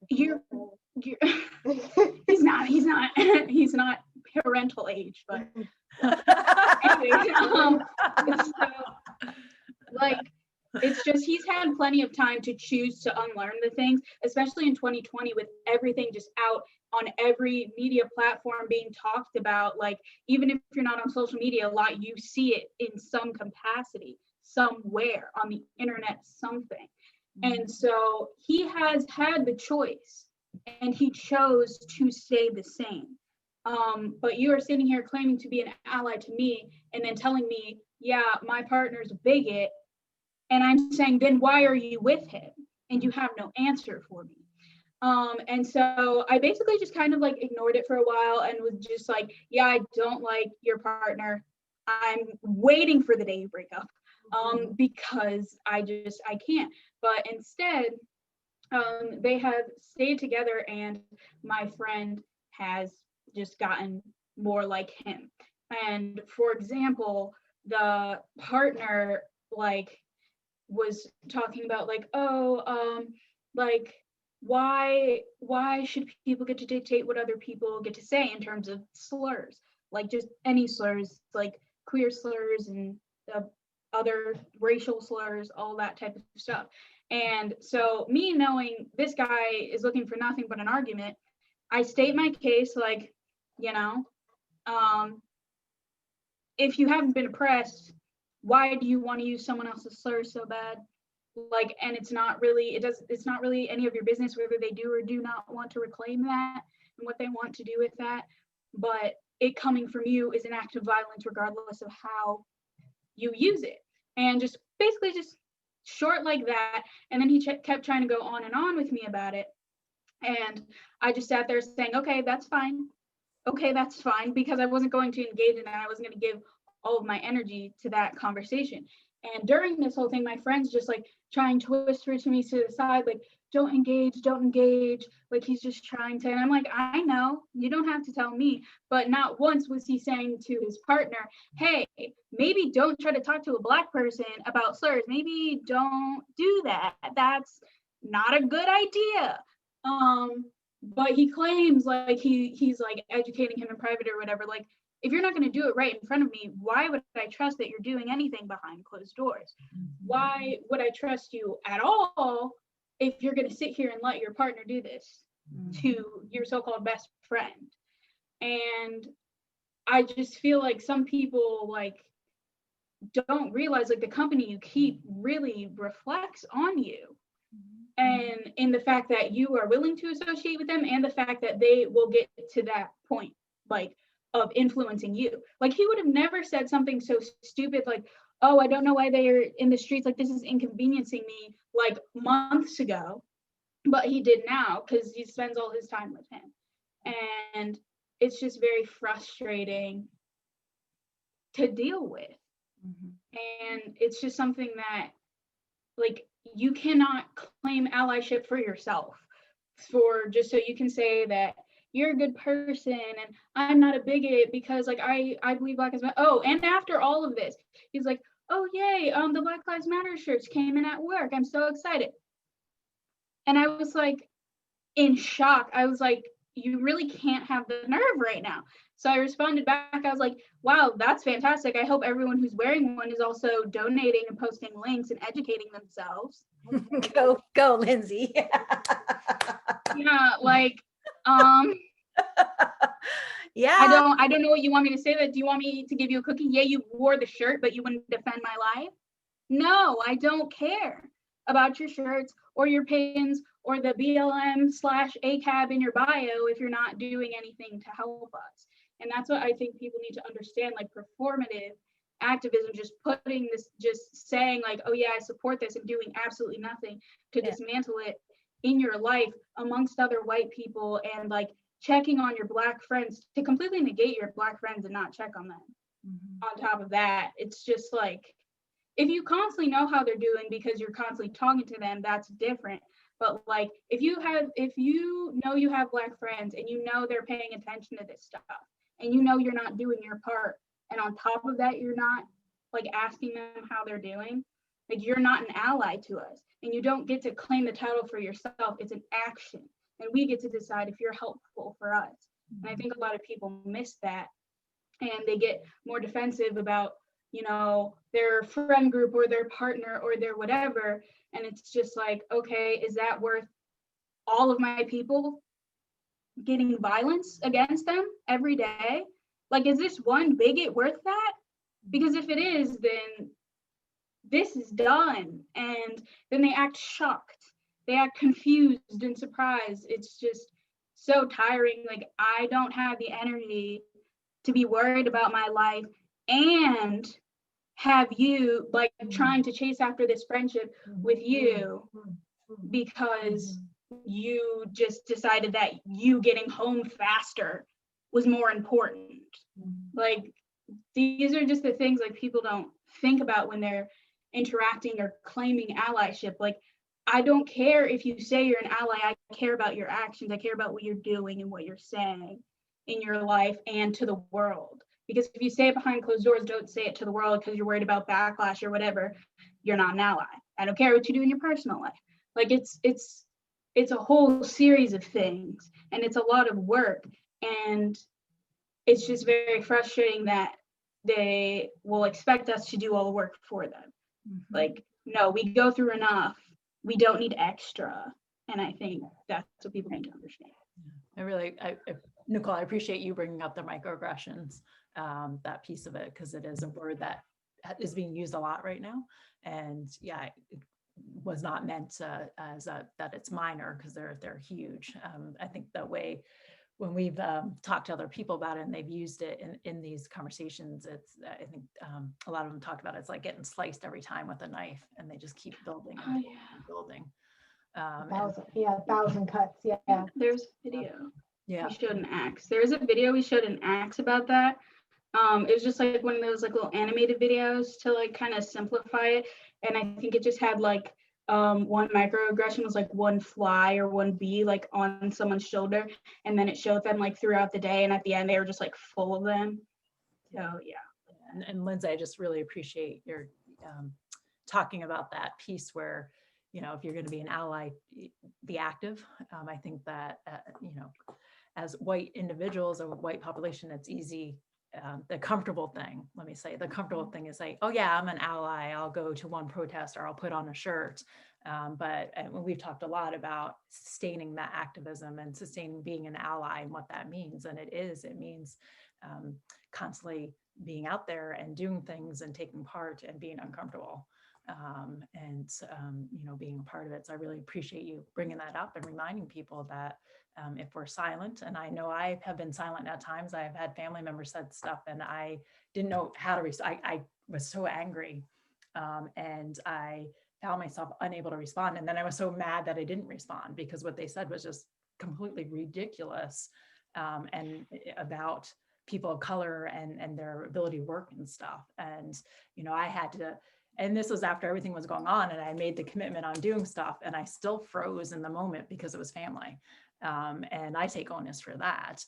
Speaker 4: You're he's not parental age, but anyway, it's just he's had plenty of time to choose to unlearn the things, especially in 2020 with everything just out on every media platform being talked about. Even if you're not on social media a lot, you see it in some capacity somewhere on the internet, something. And so he has had the choice, and he chose to stay the same. But you are sitting here claiming to be an ally to me, and then telling me, yeah, my partner's a bigot. And I'm saying, then why are you with him? And you have no answer for me. And so I basically just kind of ignored it for a while and was just yeah, I don't like your partner. I'm waiting for the day you break up, because I can't. But instead, they have stayed together, and my friend has just gotten more like him. And for example, the partner was talking about why should people get to dictate what other people get to say in terms of slurs, just any slurs, queer slurs and other racial slurs, all that type of stuff. And so me knowing this guy is looking for nothing but an argument, I state my case if you haven't been oppressed, why do you want to use someone else's slurs so bad? And it's not really any of your business whether they do or do not want to reclaim that and what they want to do with that. But it coming from you is an act of violence regardless of how you use it. And just basically just short like that. And then he kept trying to go on and on with me about it. And I just sat there saying, okay, that's fine. okay, that's fine, because I wasn't going to engage in that. I wasn't going to give all of my energy to that conversation. And during this whole thing, my friends just like trying to whisper to me to the side, like, don't engage, don't engage. Like, he's just trying to, and I'm like, I know, you don't have to tell me. But not once was he saying to his partner, hey, maybe don't try to talk to a Black person about slurs. Maybe don't do that. That's not a good idea. But he claims like he's like educating him in private or whatever. Like, if you're not going to do it right in front of me, why would I trust that you're doing anything behind closed doors? Why would I trust you at all if you're going to sit here and let your partner do this to your so-called best friend? And I just feel like some people like don't realize like the company you keep really reflects on you. And in the fact that you are willing to associate with them, and the fact that they will get to that point, like, of influencing you. Like, he would have never said something so stupid like, oh, I don't know why they are in the streets, like, this is inconveniencing me, like, months ago. But he did now, because he spends all his time with him. And it's just very frustrating to deal with. And it's just something that, like, you cannot claim allyship for yourself for just so you can say that you're a good person and I'm not a bigot because like I believe Black Lives Matter. Oh, and after all of this, he's like, oh yay, the Black Lives Matter shirts came in at work. I'm so excited. And I was like in shock. I was like, you really can't have the nerve right now. So I responded back. I was like, wow, that's fantastic. I hope everyone who's wearing one is also donating and posting links and educating themselves.
Speaker 1: Go, Lindsey.
Speaker 4: Yeah, like,
Speaker 1: yeah.
Speaker 4: I don't know what you want me to say. That do you want me to give you a cookie? Yeah, you wore the shirt, but you wouldn't defend my life. No, I don't care about your shirts or your pins or the BLM/ACAB in your bio if you're not doing anything to help us. And that's what I think people need to understand, like performative activism, just putting this, just saying like, oh yeah, I support this and doing absolutely nothing to dismantle it in your life amongst other white people, and like checking on your Black friends to completely negate your Black friends and not check on them. On top of that, it's just like, if you constantly know how they're doing because you're constantly talking to them, that's different. But like, if you know you have Black friends and you know they're paying attention to this stuff and you know you're not doing your part, and on top of that, you're not like asking them how they're doing, like you're not an ally to us, and you don't get to claim the title for yourself. It's an action, and we get to decide if you're helpful for us. And I think a lot of people miss that, and they get more defensive about, you know, their friend group or their partner or their whatever. And it's just like, okay, is that worth all of my people getting violence against them every day? Like, is this one bigot worth that? Because if it is, then this is done. And then they act shocked. They act confused and surprised. It's just so tiring. Like, I don't have the energy to be worried about my life and have you like trying to chase after this friendship with you because you just decided that you getting home faster was more important. Like, these are just the things like people don't think about when they're interacting or claiming allyship. Like, I don't care if you say you're an ally. I care about your actions. I care about what you're doing and what you're saying in your life and to the world. Because if you say it behind closed doors, don't say it to the world because you're worried about backlash or whatever, you're not an ally. I don't care what you do in your personal life. Like, it's a whole series of things, and it's a lot of work. And it's just very frustrating that they will expect us to do all the work for them. Like, no, we go through enough. We don't need extra. And I think that's what people need to understand.
Speaker 2: Nicole, I appreciate you bringing up the microaggressions, that piece of it, because it is a word that is being used a lot right now. And yeah, it was not meant as that it's minor, because they're huge. I think that way, when we've talked to other people about it and they've used it in these conversations, I think a lot of them talk about it's like getting sliced every time with a knife, and they just keep building and building.
Speaker 3: 1,000 cuts. Yeah.
Speaker 4: There's video.
Speaker 2: Yeah.
Speaker 4: We showed an axe. There was a video we showed an axe about that. It was just like one of those like little animated videos to like kind of simplify it. And I think it just had like one microaggression was like one fly or one bee like on someone's shoulder, and then it showed them like throughout the day, and at the end they were just like full of them. So yeah.
Speaker 2: And Lindsey, I just really appreciate your talking about that piece where, you know, if you're going to be an ally, be active. I think that, you know, as white individuals, a white population, it's easy. The comfortable thing, let me say, the comfortable thing is like, oh yeah, I'm an ally. I'll go to one protest or I'll put on a shirt. But we've talked a lot about sustaining that activism and sustaining being an ally and what that means. And it means constantly being out there and doing things and taking part and being uncomfortable. You know, being a part of it. So I really appreciate you bringing that up and reminding people that if we're silent, and I know I have been silent at times, I've had family members said stuff and I didn't know how to respond. I was so angry and I found myself unable to respond. And then I was so mad that I didn't respond because what they said was just completely ridiculous and about people of color and their ability to work and stuff. And, you know, I had to, and this was after everything was going on and I made the commitment on doing stuff and I still froze in the moment because it was family. And I take onus for that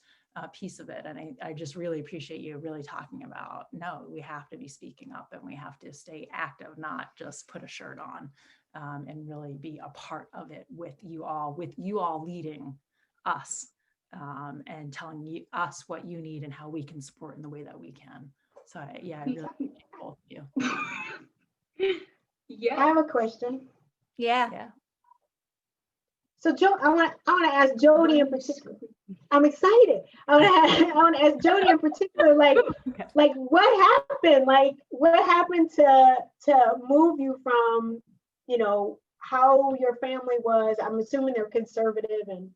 Speaker 2: piece of it. And I just really appreciate you really talking about, no, we have to be speaking up and we have to stay active, not just put a shirt on and really be a part of it with you all leading us and telling us what you need and how we can support in the way that we can. So yeah, I really appreciate both of you.
Speaker 3: I have a question.
Speaker 1: Yeah.
Speaker 3: So I want to ask Jody in particular. I'm excited. I want to ask Jody in particular, like what happened? Like what happened to move you from, you know, how your family was? I'm assuming they're conservative and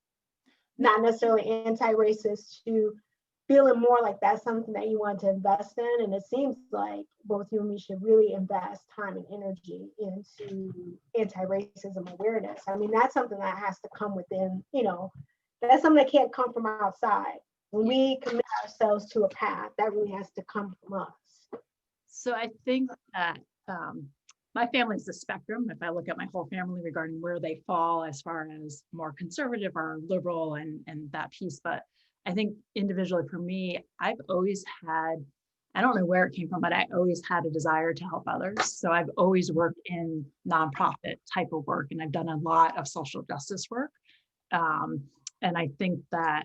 Speaker 3: not necessarily anti-racist, to feeling more like that's something that you want to invest in. And it seems like both you and me should really invest time and energy into anti-racism awareness. I mean, that's something that has to come within, you know, that's something that can't come from outside. When we commit ourselves to a path, that really has to come from us.
Speaker 2: So I think that my family's the spectrum. If I look at my whole family regarding where they fall as far as more conservative or liberal and that piece, but I think individually for me, I've always had, I don't know where it came from, but I always had a desire to help others. So I've always worked in nonprofit type of work, and I've done a lot of social justice work. And I think that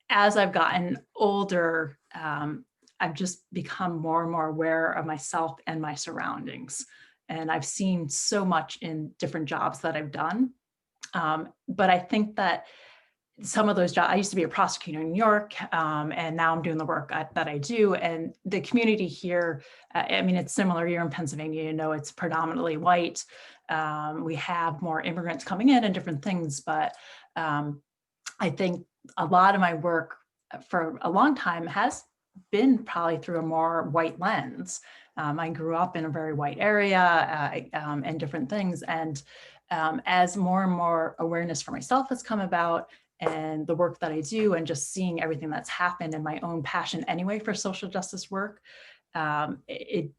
Speaker 2: as I've gotten older, I've just become more and more aware of myself and my surroundings. And I've seen so much in different jobs that I've done. But I think that some of those jobs, I used to be a prosecutor in New York, and now I'm doing the work that I do. And the community here, I mean, it's similar. You're in Pennsylvania, you know, it's predominantly white. We have more immigrants coming in and different things, but I think a lot of my work for a long time has been probably through a more white lens. I grew up in a very white area and different things. And as more and more awareness for myself has come about, and the work that I do and just seeing everything that's happened and my own passion anyway for social justice work, it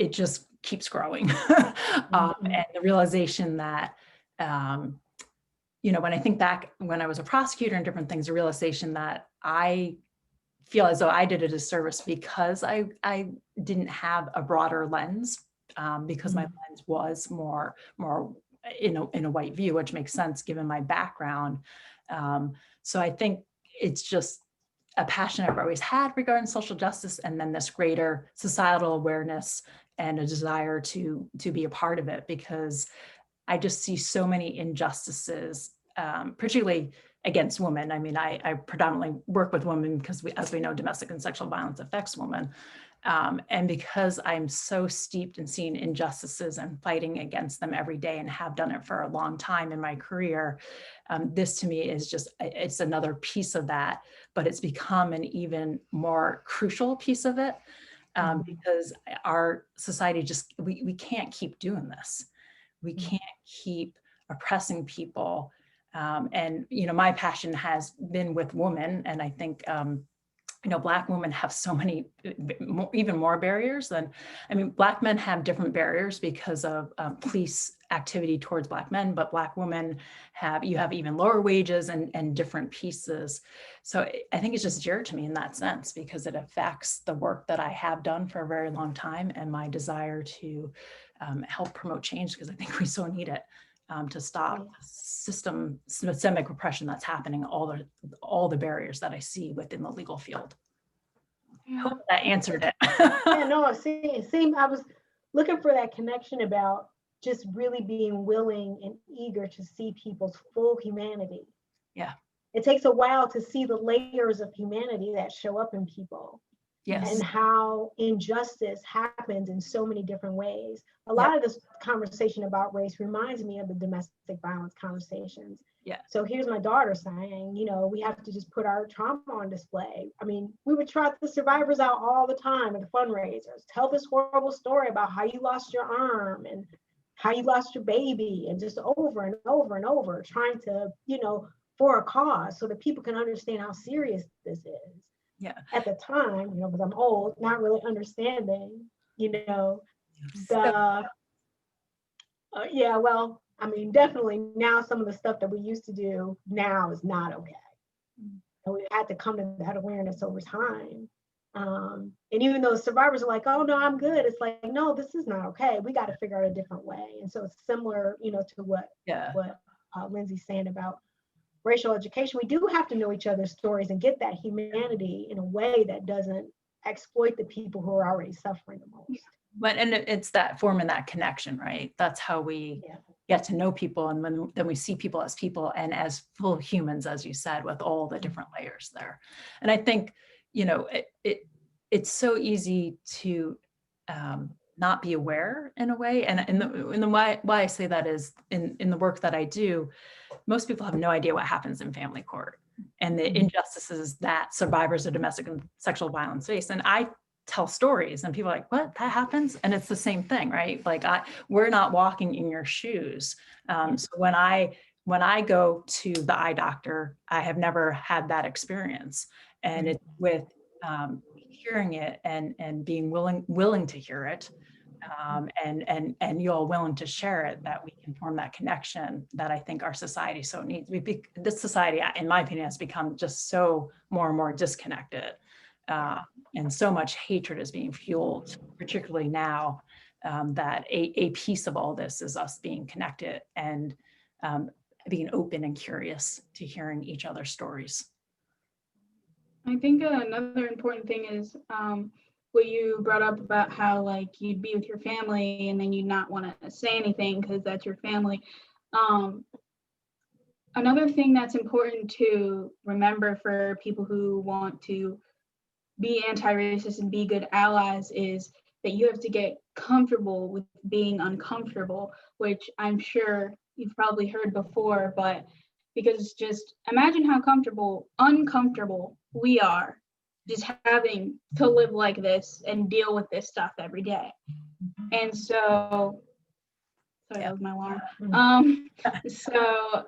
Speaker 2: just keeps growing. And the realization that, you know, when I think back when I was a prosecutor and different things, the realization that I feel as though I did a disservice because I didn't have a broader lens, because my lens was more in a white view, which makes sense given my background. So I think it's just a passion I've always had regarding social justice, and then this greater societal awareness and a desire to be a part of it, because I just see so many injustices, particularly against women. I mean, I predominantly work with women because as we know, domestic and sexual violence affects women. And because I'm so steeped in seeing injustices and fighting against them every day and have done it for a long time in my career, this to me is just, it's another piece of that, but it's become an even more crucial piece of it, because our society just, we can't keep doing this. We can't keep oppressing people And, my passion has been with women. And I think, Black women have so many, even more barriers than, Black men have different barriers because of police activity towards Black men, but Black women have even lower wages and different pieces. So I think it's just dear to me in that sense, because it affects the work that I have done for a very long time and my desire to help promote change, because I think we so need it. To stop systemic repression that's happening, all the barriers that I see within the legal field. I hope that answered it.
Speaker 3: Yeah, no, same. I was looking for that connection about just really being willing and eager to see people's full humanity.
Speaker 2: Yeah.
Speaker 3: It takes a while to see the layers of humanity that show up in people.
Speaker 2: Yes.
Speaker 3: And how injustice happens in so many different ways. A lot of this conversation about race reminds me of the domestic violence conversations.
Speaker 2: Yeah.
Speaker 3: So here's my daughter saying, we have to just put our trauma on display. We would trot the survivors out all the time at the fundraisers, tell this horrible story about how you lost your arm and how you lost your baby, and just over and over and over, trying to, for a cause so that people can understand how serious this is.
Speaker 2: Yeah.
Speaker 3: At the time, because I'm old, not really understanding, definitely now some of the stuff that we used to do now is not okay. And we had to come to that awareness over time. And even though survivors are like, oh no, I'm good. It's like, no, this is not okay. We got to figure out a different way. And so it's similar, to what Lindsey's saying about racial education. We do have to know each other's stories and get that humanity in a way that doesn't exploit the people who are already suffering the most.
Speaker 2: But it's that forming that connection, right? That's how we get to know people, and then we see people and as full humans, as you said, with all the different layers there. And I think it's so easy to not be aware in a way, and the why I say that is in the work that I do, most people have no idea what happens in family court and the injustices that survivors of domestic and sexual violence face. And I tell stories and people are like, what, that happens? And it's the same thing, right? Like we're not walking in your shoes. So when I go to the eye doctor, I have never had that experience. And it's with hearing it and being willing to hear it. And you all willing to share it, that we can form that connection that I think our society so needs. This society, in my opinion, has become just so more and more disconnected, and so much hatred is being fueled, particularly now, that a piece of all this is us being connected and being open and curious to hearing each other's stories.
Speaker 4: I think another important thing is what you brought up about how like you'd be with your family and then you'd not want to say anything because that's your family. Another thing that's important to remember for people who want to be anti-racist and be good allies is that you have to get comfortable with being uncomfortable, which I'm sure you've probably heard before, but because just imagine how uncomfortable we are just having to live like this and deal with this stuff every day. And so, sorry, that was my alarm. So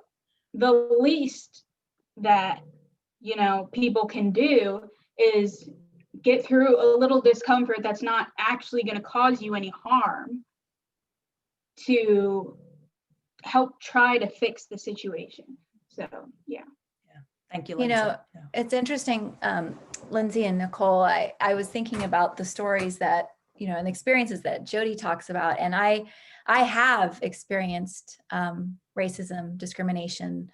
Speaker 4: the least that, people can do is get through a little discomfort that's not actually going to cause you any harm to help try to fix the situation. So, yeah.
Speaker 2: Thank you, Lindsey.
Speaker 1: It's interesting, Lindsey and Nicole, I was thinking about the stories that, and the experiences that Jody talks about. And I have experienced racism, discrimination,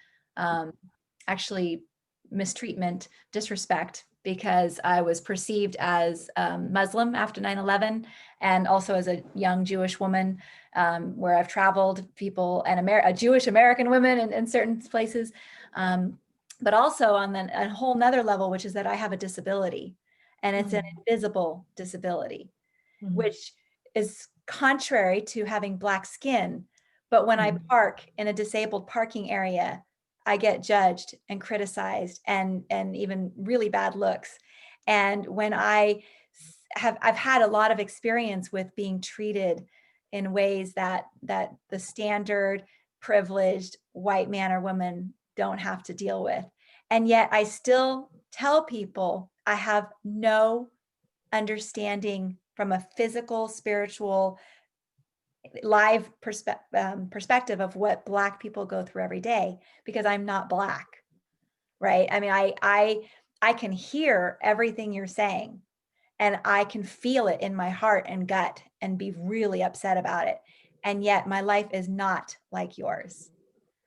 Speaker 1: actually mistreatment, disrespect, because I was perceived as Muslim after 9/11, and also as a young Jewish woman, where I've traveled, people and Jewish American women in certain places. But also on a whole nother level, which is that I have a disability, and it's an invisible disability, which is contrary to having Black skin. But when I park in a disabled parking area, I get judged and criticized and even really bad looks. And when I've had a lot of experience with being treated in ways that the standard privileged white man or woman don't have to deal with. And yet I still tell people I have no understanding from a physical, spiritual, live perspective of what Black people go through every day, because I'm not Black, right? I mean, I can hear everything you're saying, and I can feel it in my heart and gut and be really upset about it. And yet my life is not like yours.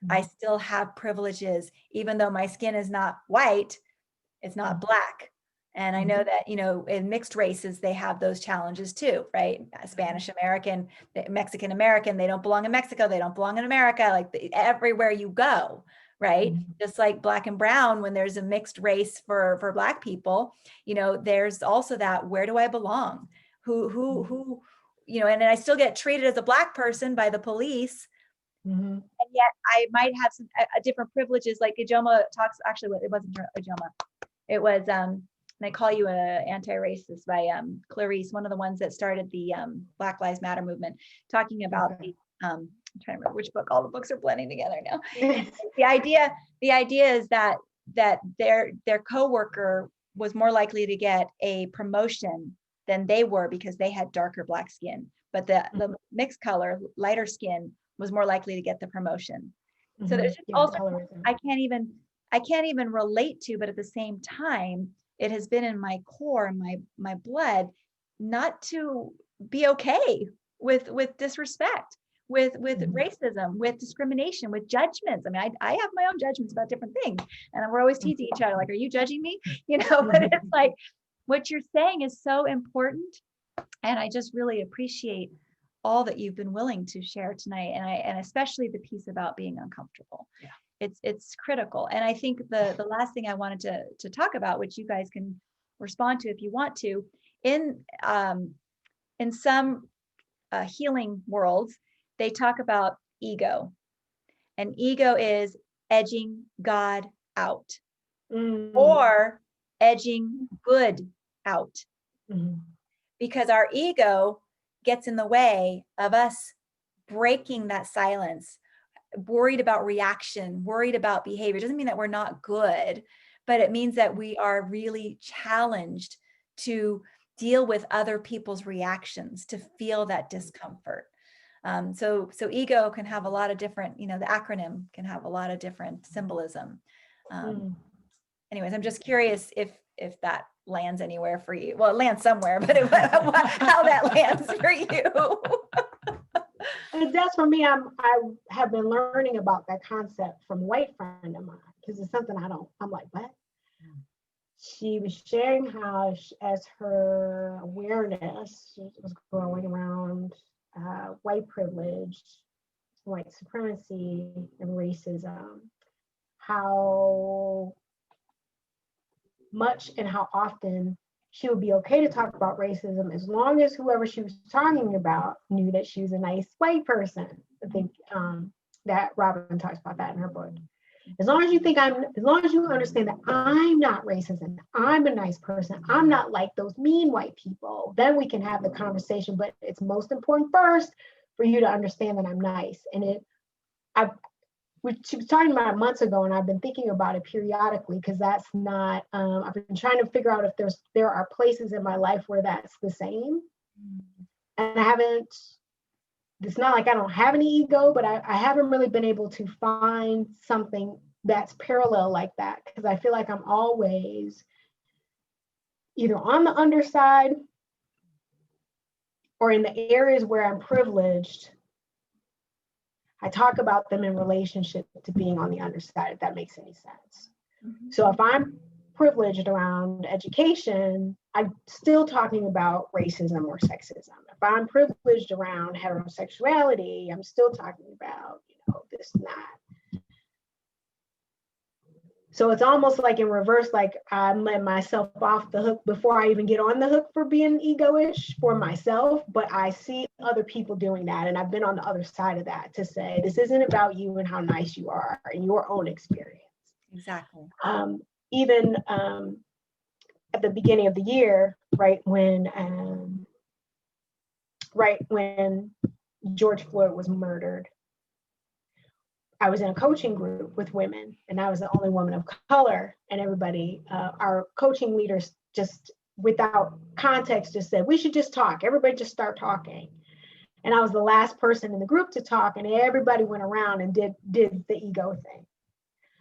Speaker 1: I still have privileges, even though my skin is not white, it's not Black. And I know that, in mixed races, they have those challenges too, right? Spanish American, Mexican American, they don't belong in Mexico. They don't belong in America, like everywhere you go, right? Just like Black and brown, when there's a mixed race for Black people, there's also that, where do I belong? Who, and I still get treated as a Black person by the police. And yet I might have some different privileges, like Ijoma talks, actually, it wasn't Ijoma. It was, and I call you a anti-racist, by Clarice, one of the ones that started the Black Lives Matter movement, talking about the, I'm trying to remember which book, all the books are blending together now. The idea is that their coworker was more likely to get a promotion than they were because they had darker Black skin, but the mixed color, lighter skin, was more likely to get the promotion. So there's just also, I can't even relate to, but at the same time, it has been in my core, my blood, not to be okay with disrespect, with racism, with discrimination, with judgments. I mean, I have my own judgments about different things, and we're always teasing each other, like, are you judging me? But it's like, what you're saying is so important. And I just really appreciate all that you've been willing to share tonight. And especially the piece about being uncomfortable. Yeah. It's critical. And I think the last thing I wanted to talk about, which you guys can respond to if you want to, in some healing worlds, they talk about ego, and ego is edging God out or edging good out, because our ego gets in the way of us breaking that silence, worried about reaction, worried about behavior. It doesn't mean that we're not good, but it means that we are really challenged to deal with other people's reactions, to feel that discomfort. So ego can have a lot of different, the acronym can have a lot of different symbolism. Anyways, I'm just curious if that lands anywhere for you. Well, it lands somewhere, but how that lands for you.
Speaker 3: It does for me. I have been learning about that concept from a white friend of mine, because it's something I'm like, what? She was sharing how as her awareness was growing around white privilege, white supremacy, and racism, how much and how often she would be okay to talk about racism as long as whoever she was talking about knew that she was a nice white person. I think that Robin talks about that in her book. As long as you understand that I'm not racist and I'm a nice person, I'm not like those mean white people, then we can have the conversation. But it's most important first for you to understand that I'm nice. And she was talking about it months ago, and I've been thinking about it periodically, because that's not, I've been trying to figure out if there are places in my life where that's the same. And it's not like I don't have any ego, but I haven't really been able to find something that's parallel like that, because I feel like I'm always either on the underside or in the areas where I'm privileged. I talk about them in relationship to being on the underside, if that makes any sense. So if I'm privileged around education, I'm still talking about racism or sexism. If I'm privileged around heterosexuality, I'm still talking about, this and that. So it's almost like in reverse, like I'm letting myself off the hook before I even get on the hook for being ego-ish for myself, but I see other people doing that. And I've been on the other side of that to say, this isn't about you and how nice you are and your own experience. Exactly. Even at the beginning of the year, right when George Floyd was murdered, I was in a coaching group with women, and I was the only woman of color, and everybody, our coaching leaders just without context just said, we should just talk. Everybody just start talking. And I was the last person in the group to talk, and everybody went around and did the ego thing.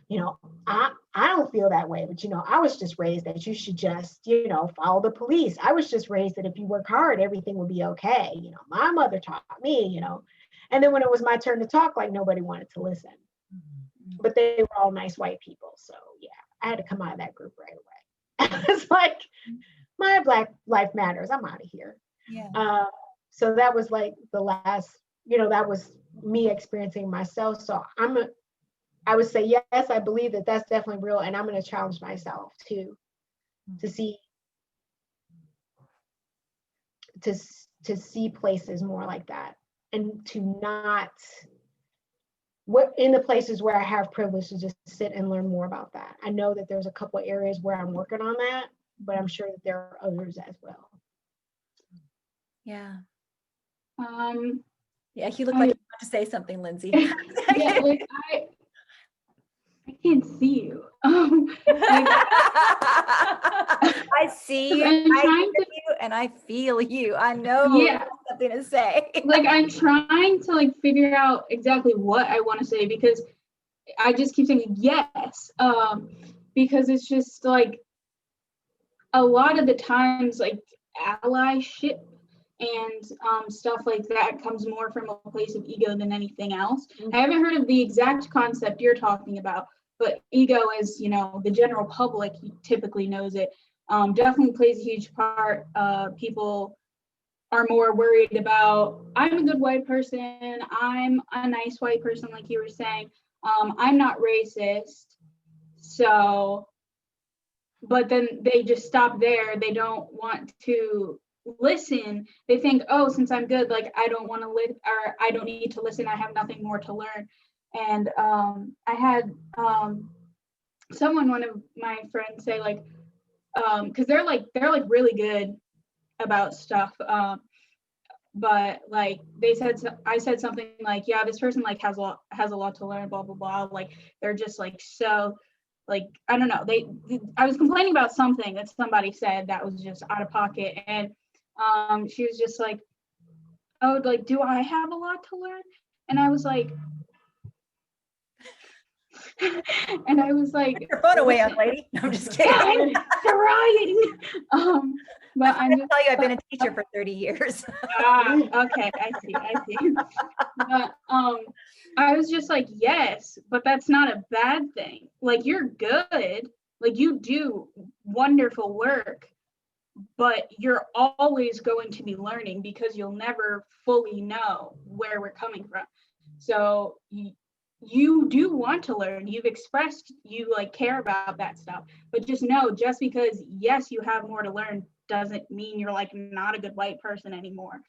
Speaker 3: You know, I don't feel that way, but, you know, I was just raised that you should just, you know, follow the police. I was just raised that if you work hard, everything will be okay. You know, my mother taught me, you know. And then when it was my turn to talk, like nobody wanted to listen. But they were all nice white people. So yeah, I had to come out of that group right away. It's like, my Black life matters. I'm out of here.
Speaker 1: Yeah.
Speaker 3: So that was like the last, you know, that was me experiencing myself. So I would say, yes, I believe that that's definitely real. And I'm going to challenge myself to see places more like that, and to not, what in the places where I have privilege to just sit and learn more about that. I know that there's a couple of areas where I'm working on that, but I'm sure that there are others as well.
Speaker 1: Yeah.
Speaker 4: Yeah,
Speaker 1: You look like you want to say something, Lindsey.
Speaker 4: Yeah, like I can't see you.
Speaker 1: I see you, I hear you, and I feel you. I know you have something to say.
Speaker 4: Like I'm trying to like figure out exactly what I want to say, because I just keep saying yes. Because it's just like a lot of the times like allyship and stuff like that comes more from a place of ego than anything else. I haven't heard of the exact concept you're talking about, but ego, as you know, the general public typically knows it, definitely plays a huge part. People are more worried about, I'm a good white person, I'm a nice white person, like you were saying, I'm not racist. So, but then they just stop there. They don't want to listen. They think, oh, since I'm good, like I don't want to live, or I don't need to listen, I have nothing more to learn. And I had one of my friends say, like, because they're really good about stuff, but like I said something like, yeah, this person like has a lot to learn, blah blah blah, like they're just like, so like, I don't know, I was complaining about something that somebody said that was just out of pocket, and she was just like, oh, like, do I have a lot to learn? And I was like, and I was like,
Speaker 1: put your phone away, young lady. No, I'm just kidding.
Speaker 4: I'm trying. But I'm just
Speaker 1: tell you, I've been a teacher for 30 years.
Speaker 4: Okay, I see. But I was just like, yes, but that's not a bad thing. Like, you're good, like you do wonderful work, but you're always going to be learning, because you'll never fully know where we're coming from. So you do want to learn. You've expressed you like care about that stuff, but just know, just because yes, you have more to learn doesn't mean you're like not a good white person anymore,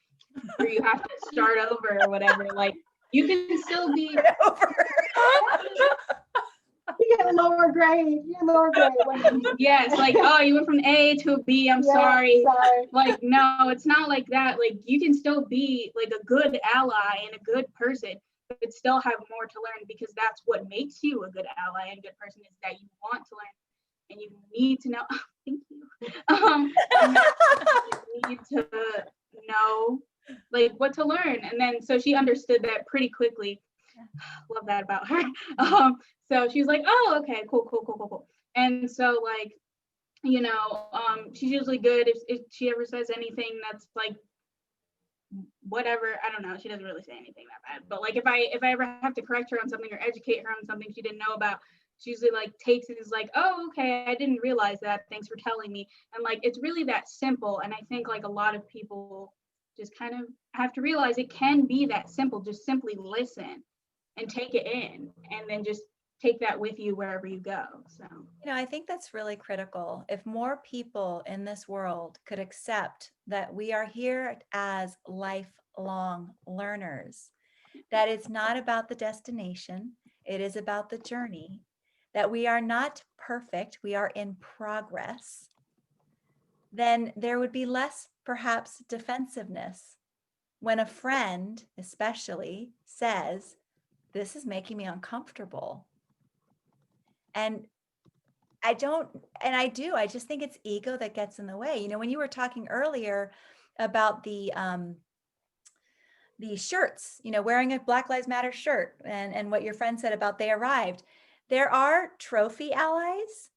Speaker 4: or you have to start over or whatever. Like, you can still be
Speaker 1: over.
Speaker 3: You get a lower grade.
Speaker 4: Yes, like, oh, you went from A to a B, I'm sorry. Like, no, it's not like that. Like, you can still be like a good ally and a good person, but still have more to learn, because that's what makes you a good ally and a good person, is that you want to learn, and you need to know. Thank you. You need to know like what to learn. And then so she understood that pretty quickly. Love that about her. So she was like, oh, okay, cool. And so like, you know, she's usually good if she ever says anything that's like whatever, I don't know, she doesn't really say anything that bad, but like if I ever have to correct her on something or educate her on something she didn't know about, she usually like takes it as like, oh, okay, I didn't realize that, thanks for telling me. And like, it's really that simple. And I think like a lot of people just kind of have to realize it can be that simple. Just simply listen and take it in, and then just take that with you wherever you go. So,
Speaker 1: you know, I think that's really critical. If more people in this world could accept that we are here as lifelong learners, that it's not about the destination, it is about the journey, that we are not perfect, we are in progress, then there would be less perhaps defensiveness when a friend especially says, this is making me uncomfortable. And I just think it's ego that gets in the way. When you were talking earlier about the shirts, wearing a Black Lives Matter shirt, and what your friend said about they arrived, there are trophy allies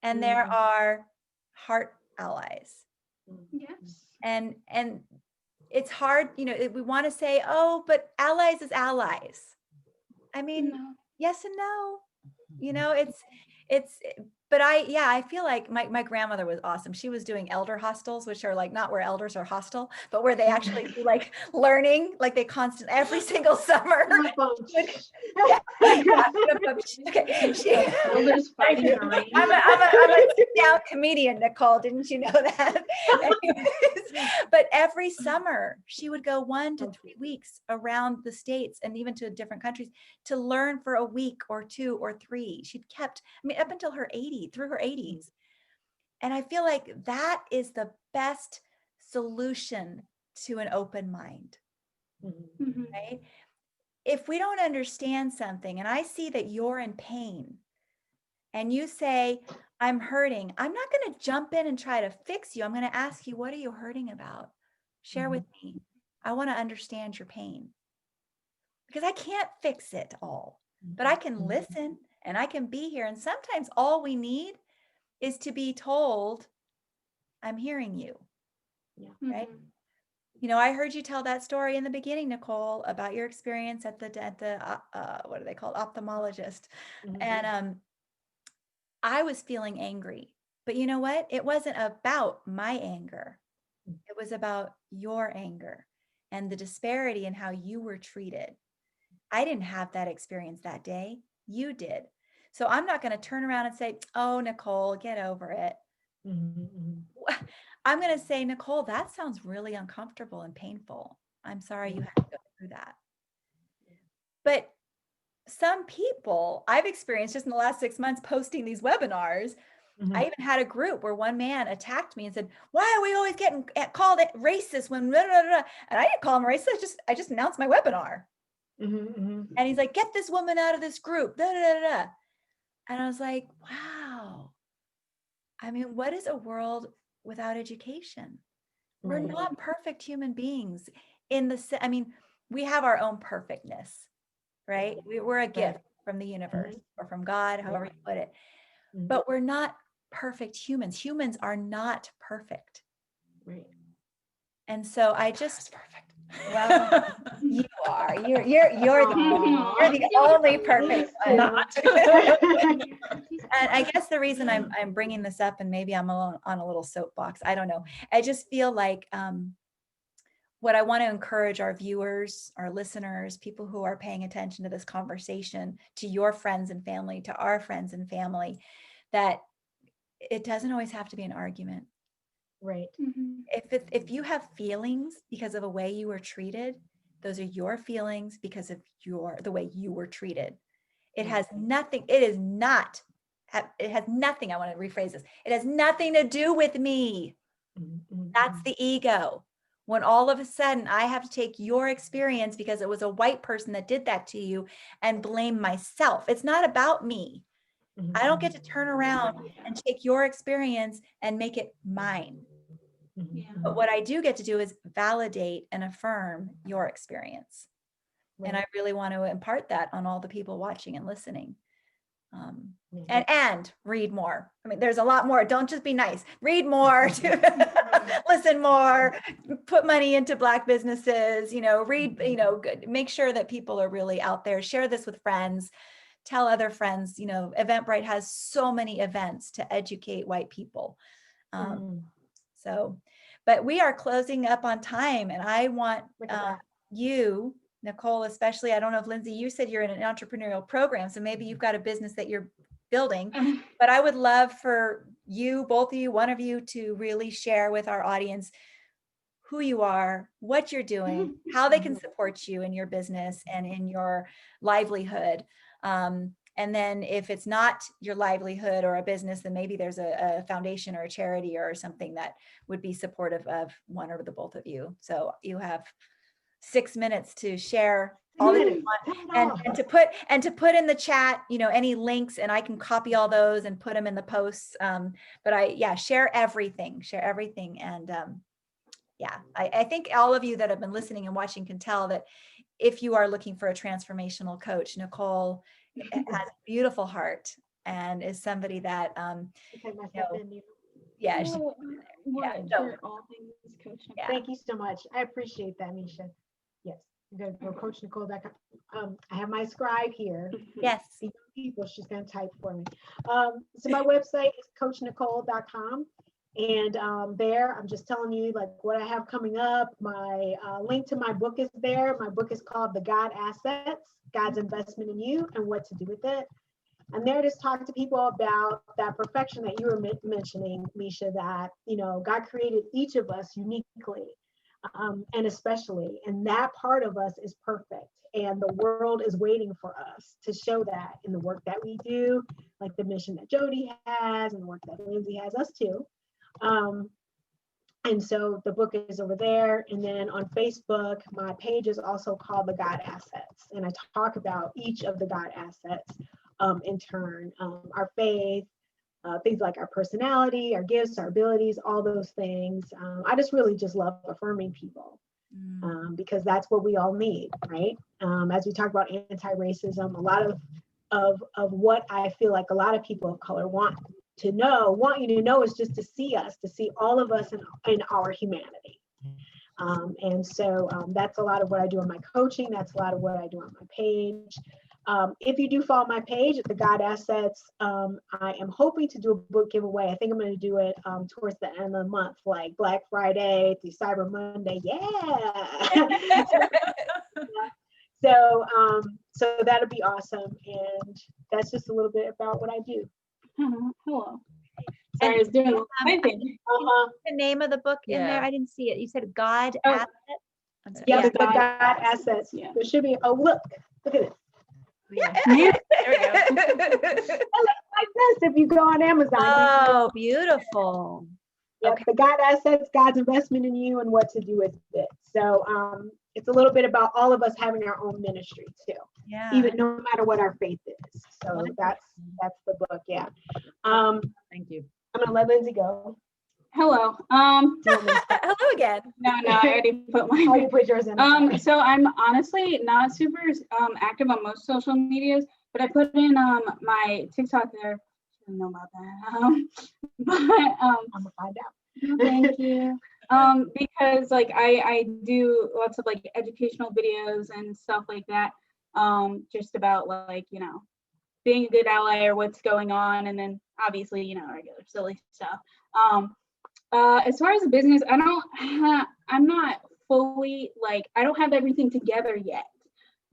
Speaker 1: and there are heart allies.
Speaker 4: Yes.
Speaker 1: And it's hard, we want to say, oh, but allies is allies. I mean,
Speaker 4: No.
Speaker 1: yes and no. But I feel like my grandmother was awesome. She was doing elder hostels, which are like not where elders are hostel, but where they actually do like learning, like they every single summer.
Speaker 4: Elders fighting in the rain.
Speaker 1: I'm a sit-down comedian, Nicole. Didn't you know that? But every summer she would go 1 to 3 weeks around the States and even to different countries to learn for a week or 2 or 3. She'd kept, up until her 80s, through her 80s. And I feel like that is the best solution to an open mind, right? If we don't understand something and I see that you're in pain and you say, I'm hurting, I'm not going to jump in and try to fix you. I'm going to ask you, what are you hurting about? Share with me. I want to understand your pain, because I can't fix it all, but I can listen and I can be here. And sometimes all we need is to be told, I'm hearing you. Right? I heard you tell that story in the beginning, Nicole, about your experience at the what are they called? Ophthalmologist. And I was feeling angry, but you know what? It wasn't about my anger. It was about your anger and the disparity in how you were treated. I didn't have that experience that day. You did. So I'm not going to turn around and say, oh, Nicole, get over it. I'm going to say, Nicole, that sounds really uncomfortable and painful. I'm sorry you had to go through that. But some people I've experienced just in the last 6 months posting these webinars. I even had a group where one man attacked me and said, why are we always getting called racist when blah, blah, blah. And I didn't call him racist. I just announced my webinar. And he's like, get this woman out of this group. Da, da, da, da. And I was like, wow. I mean, what is a world without education? We're not perfect human beings we have our own perfectness, right? We're a gift from the universe or from God, however you put it. But we're not perfect humans. Humans are not perfect.
Speaker 3: Right.
Speaker 1: And so That's perfect. Well, you are. You're the only perfect one. Not. And I guess the reason I'm bringing this up, and maybe I'm on a little soapbox, I don't know. I just feel like what I want to encourage our viewers, our listeners, people who are paying attention to this conversation, to your friends and family, to our friends and family, that it doesn't always have to be an argument.
Speaker 3: Right.
Speaker 1: If you have feelings because of a way you were treated, those are your feelings because of the way you were treated. It has nothing, I want to rephrase this. It has nothing to do with me. That's the ego. When all of a sudden I have to take your experience because it was a white person that did that to you and blame myself. It's not about me. I don't get to turn around and take your experience and make it mine. But what I do get to do is validate and affirm your experience. And I really want to impart that on all the people watching and listening. And read more. I mean, there's a lot more. Don't just be nice. Read more, listen more, put money into Black businesses, read, make sure that people are really out there. Share this with friends. Tell other friends, Eventbrite has so many events to educate white people. But we are closing up on time, and I want you, Nicole, especially, I don't know if Lindsey, you said you're in an entrepreneurial program, so maybe you've got a business that you're building, but I would love for you, both of you, one of you, to really share with our audience who you are, what you're doing, how they can support you in your business and in your livelihood. And then if it's not your livelihood or a business, then maybe there's a foundation or a charity or something that would be supportive of one or the both of you. So you have 6 minutes to share all that you want, and to put in the chat, any links, and I can copy all those and put them in the posts. But share everything. And I think all of you that have been listening and watching can tell that if you are looking for a transformational coach, Nicole has a beautiful heart and is somebody that,
Speaker 3: Thank you so much. I appreciate that, Misha. Yes, I'm going to go coachnicole.com. I have my scribe here.
Speaker 1: Yes.
Speaker 3: People, she's going to type for me. So my website is coachnicole.com. And there, I'm just telling you like what I have coming up. My link to my book is there. My book is called The God Assets, God's Investment in You and What to Do with It. And there, just talk to people about that perfection that you were mentioning, Misha, that, God created each of us uniquely and especially, and that part of us is perfect. And the world is waiting for us to show that in the work that we do, like the mission that Jody has and the work that Lindsey has, us too. And so the book is over there. And then on Facebook, my page is also called The God Assets. And I talk about each of the God assets in turn, our faith, things like our personality, our gifts, our abilities, all those things. I just really just love affirming people because that's what we all need, right? As we talk about anti-racism, a lot of what I feel like a lot of people of color want you to know is just to see us, to see all of us in our humanity. And so that's a lot of what I do in my coaching. That's a lot of what I do on my page. If you do follow my page at The God Assets, I am hoping to do a book giveaway. I think I'm going to do it towards the end of the month, like Black Friday through Cyber Monday. Yeah. So that'll be awesome. And that's just a little bit about what I do.
Speaker 4: Hello. Sorry, I was doing my thing.
Speaker 1: The name of the book in there? I didn't see it. You said God Assets?
Speaker 3: Yeah, The God Assets. Yeah. There should be, look at it.
Speaker 1: Yeah. There we go.
Speaker 3: Like this if you go on Amazon.
Speaker 1: Oh, beautiful.
Speaker 3: Yep, okay. The God Assets, God's Investment in You and What to Do with It. So it's a little bit about all of us having our own ministry too. Yeah. Even no matter what our faith is. So that's the book. Yeah.
Speaker 2: Thank you.
Speaker 3: I'm gonna let Lindsey go.
Speaker 4: Hello.
Speaker 1: Hello again.
Speaker 4: No, I already put mine.
Speaker 3: Oh, you put yours in.
Speaker 4: So I'm honestly not super active on most social medias, but I put in my TikTok there. I don't know about that. But
Speaker 3: I'm gonna find out.
Speaker 4: Thank you. Because like I do lots of like educational videos and stuff like that. Just about like, being a good ally or what's going on, and then obviously, regular silly stuff. As far as the business, I'm not fully I don't have everything together yet,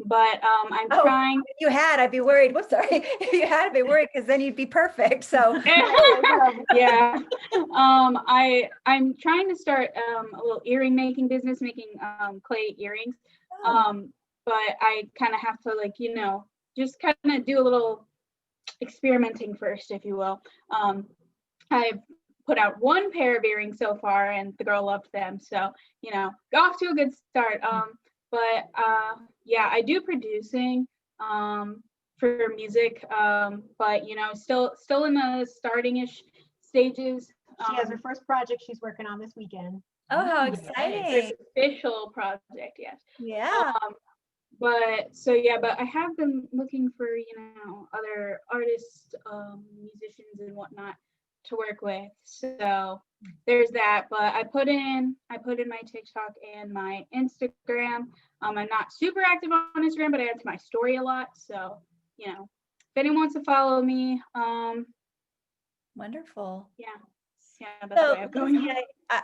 Speaker 4: but I'm trying.
Speaker 1: If you had, I'd be worried. Whoops, sorry. If you had, I'd be worried because then you'd be perfect. So
Speaker 4: yeah, I'm trying to start a little earring making business, making clay earrings. But I kind of have to just kind of do a little experimenting first, if you will. I've put out one pair of earrings so far and the girl loved them. So, go off to a good start. But I do producing for music, but, still in the starting-ish stages.
Speaker 3: She has her first project she's working on this weekend.
Speaker 1: Oh, how exciting.
Speaker 4: First official project, yes.
Speaker 1: Yeah.
Speaker 4: But I have been looking for, other artists, musicians and whatnot to work with. So there's that. But I put in my TikTok and my Instagram. I'm not super active on Instagram, but I add to my story a lot. So, if anyone wants to follow me,
Speaker 1: wonderful.
Speaker 4: Yeah. That's what I have going on.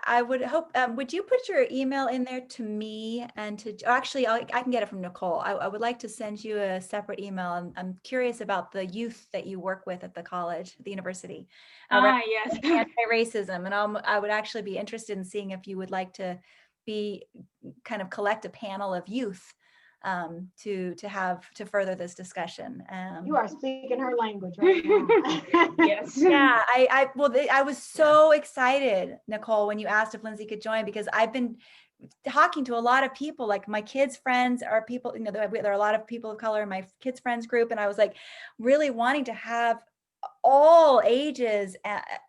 Speaker 1: I would hope, would you put your email in there to me and to, actually, I can get it from Nicole. I would like to send you a separate email. I'm curious about the youth that you work with at the college, the university.
Speaker 4: Yes.
Speaker 1: Anti-racism. And I would actually be interested in seeing if you would like to collect a panel of youth to further this discussion.
Speaker 3: You are speaking her language right now.
Speaker 4: Yes.
Speaker 1: Yeah, I was so excited, Nicole, when you asked if Lindsey could join, because I've been talking to a lot of people, like my kids' friends are people, you know, there are a lot of people of color in my kids' friends group. And I was like really wanting to have all ages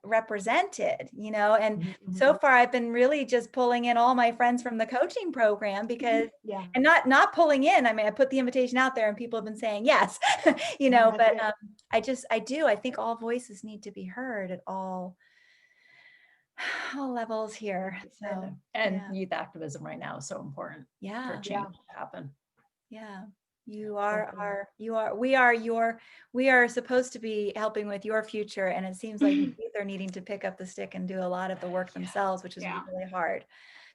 Speaker 1: represented, you know, and so far I've been really just pulling in all my friends from the coaching program because, and not pulling in, I mean, I put the invitation out there and people have been saying yes, you know, but I think all voices need to be heard at all levels here. So,
Speaker 2: and youth activism right now is so important for change to happen.
Speaker 1: Yeah. We are supposed to be helping with your future. And it seems like youth are needing to pick up the stick and do a lot of the work themselves, which is really hard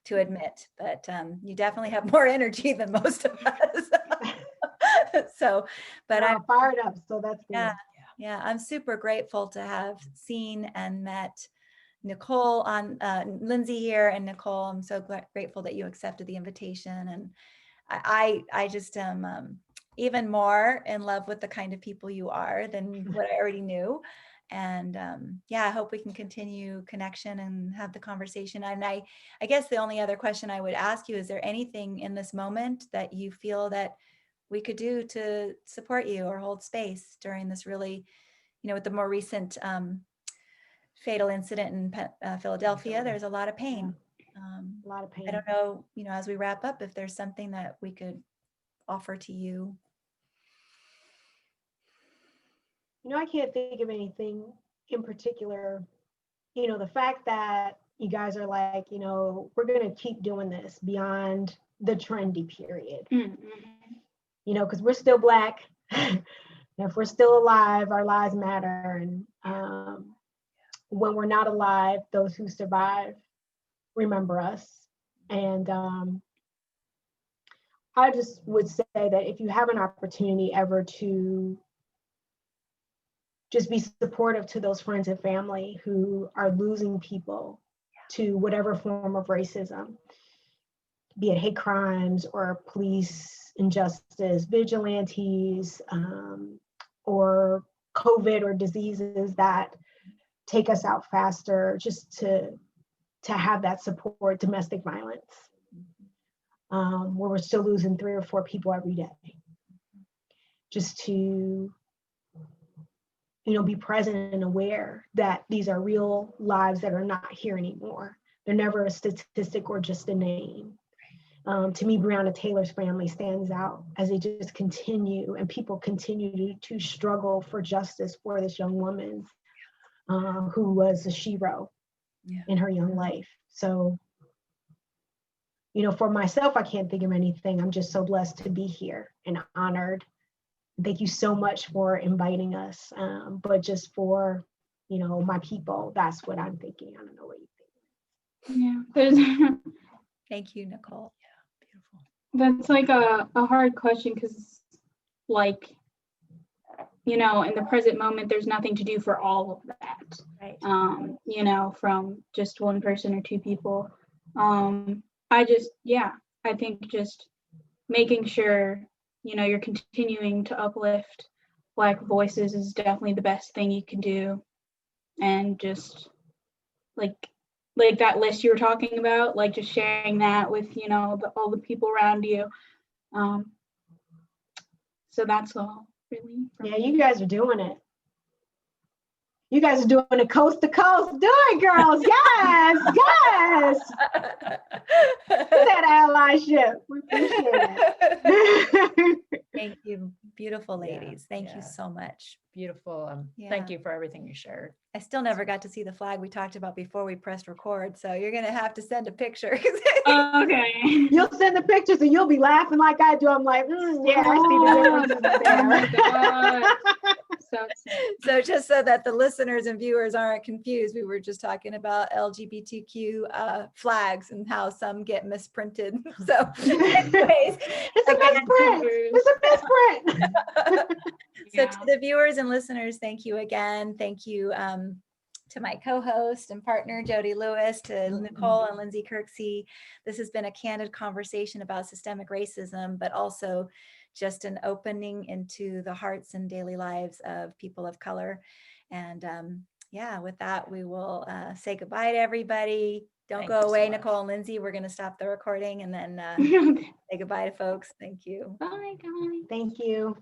Speaker 1: to admit, but you definitely have more energy than most of us. So, but I'm
Speaker 3: fired up. So that's good.
Speaker 1: Yeah. I'm super grateful to have seen and met Nicole on Lindsey here, and Nicole, I'm so grateful that you accepted the invitation. And I just am even more in love with the kind of people you are than what I already knew. And I hope we can continue connection and have the conversation. And I guess the only other question I would ask you, is there anything in this moment that you feel that we could do to support you or hold space during this really, you know, with the more recent fatal incident in Philadelphia, there's a lot of pain.
Speaker 3: A lot of pain.
Speaker 1: I don't know, you know, as we wrap up, if there's something that we could offer to you.
Speaker 3: You know, I can't think of anything in particular. You know, the fact that you guys are like, you know, we're going to keep doing this beyond the trendy period. You know, because we're still Black. If we're still alive, our lives matter. And when we're not alive, those who survive remember us. And I just would say that if you have an opportunity ever to just be supportive to those friends and family who are losing people to whatever form of racism, be it hate crimes or police injustice, vigilantes, or COVID or diseases that take us out faster, just to have that support, domestic violence, where we're still losing 3 or 4 people every day. Just to, you know, be present and aware that these are real lives that are not here anymore. They're never a statistic or just a name. To me, Breonna Taylor's family stands out as they just continue, and people continue to struggle for justice for this young woman who was a shero in her young life. So, you know, for myself, I can't think of anything. I'm just so blessed to be here and honored. Thank you so much for inviting us. But just for, you know, my people, that's what I'm thinking. I don't know what you
Speaker 4: think. Yeah.
Speaker 1: Thank you, Nicole.
Speaker 2: Yeah, beautiful.
Speaker 4: That's like a hard question because, like, you know, in the present moment, there's nothing to do for all of that.
Speaker 1: Right.
Speaker 4: You know, from just one person or 2 people. I think just making sure, you know, you're continuing to uplift Black voices is definitely the best thing you can do. And just like that list you were talking about, like just sharing that with, you know, all the people around you. So that's all really.
Speaker 3: Yeah, you guys are doing it. You guys are doing it coast to coast. Do it, girls. Yes, yes. That allyship. We appreciate it.
Speaker 1: Thank you, beautiful ladies. Thank you so much.
Speaker 2: Beautiful. Thank you for everything you shared.
Speaker 1: I still never got to see the flag we talked about before we pressed record, so you're gonna have to send a picture.
Speaker 4: Okay.
Speaker 3: You'll send the pictures and you'll be laughing like I do. I'm like, yeah, I see the differences there.
Speaker 1: So just so that the listeners and viewers aren't confused, we were just talking about LGBTQ flags and how some get misprinted. So anyways,
Speaker 3: it's a misprint. It's a misprint.
Speaker 1: So to the viewers and listeners, thank you again. Thank you to my co-host and partner, Jody Lewis, to Nicole and Lindsey Kirksey. This has been a candid conversation about systemic racism, but also just an opening into the hearts and daily lives of people of color. And yeah, with that, we will say goodbye to everybody. Don't
Speaker 2: Thank
Speaker 1: go
Speaker 2: you so
Speaker 1: away,
Speaker 2: much.
Speaker 1: Nicole and Lindsey. We're going to stop the recording and then say goodbye to folks. Thank you.
Speaker 4: Bye, guys.
Speaker 3: Thank you.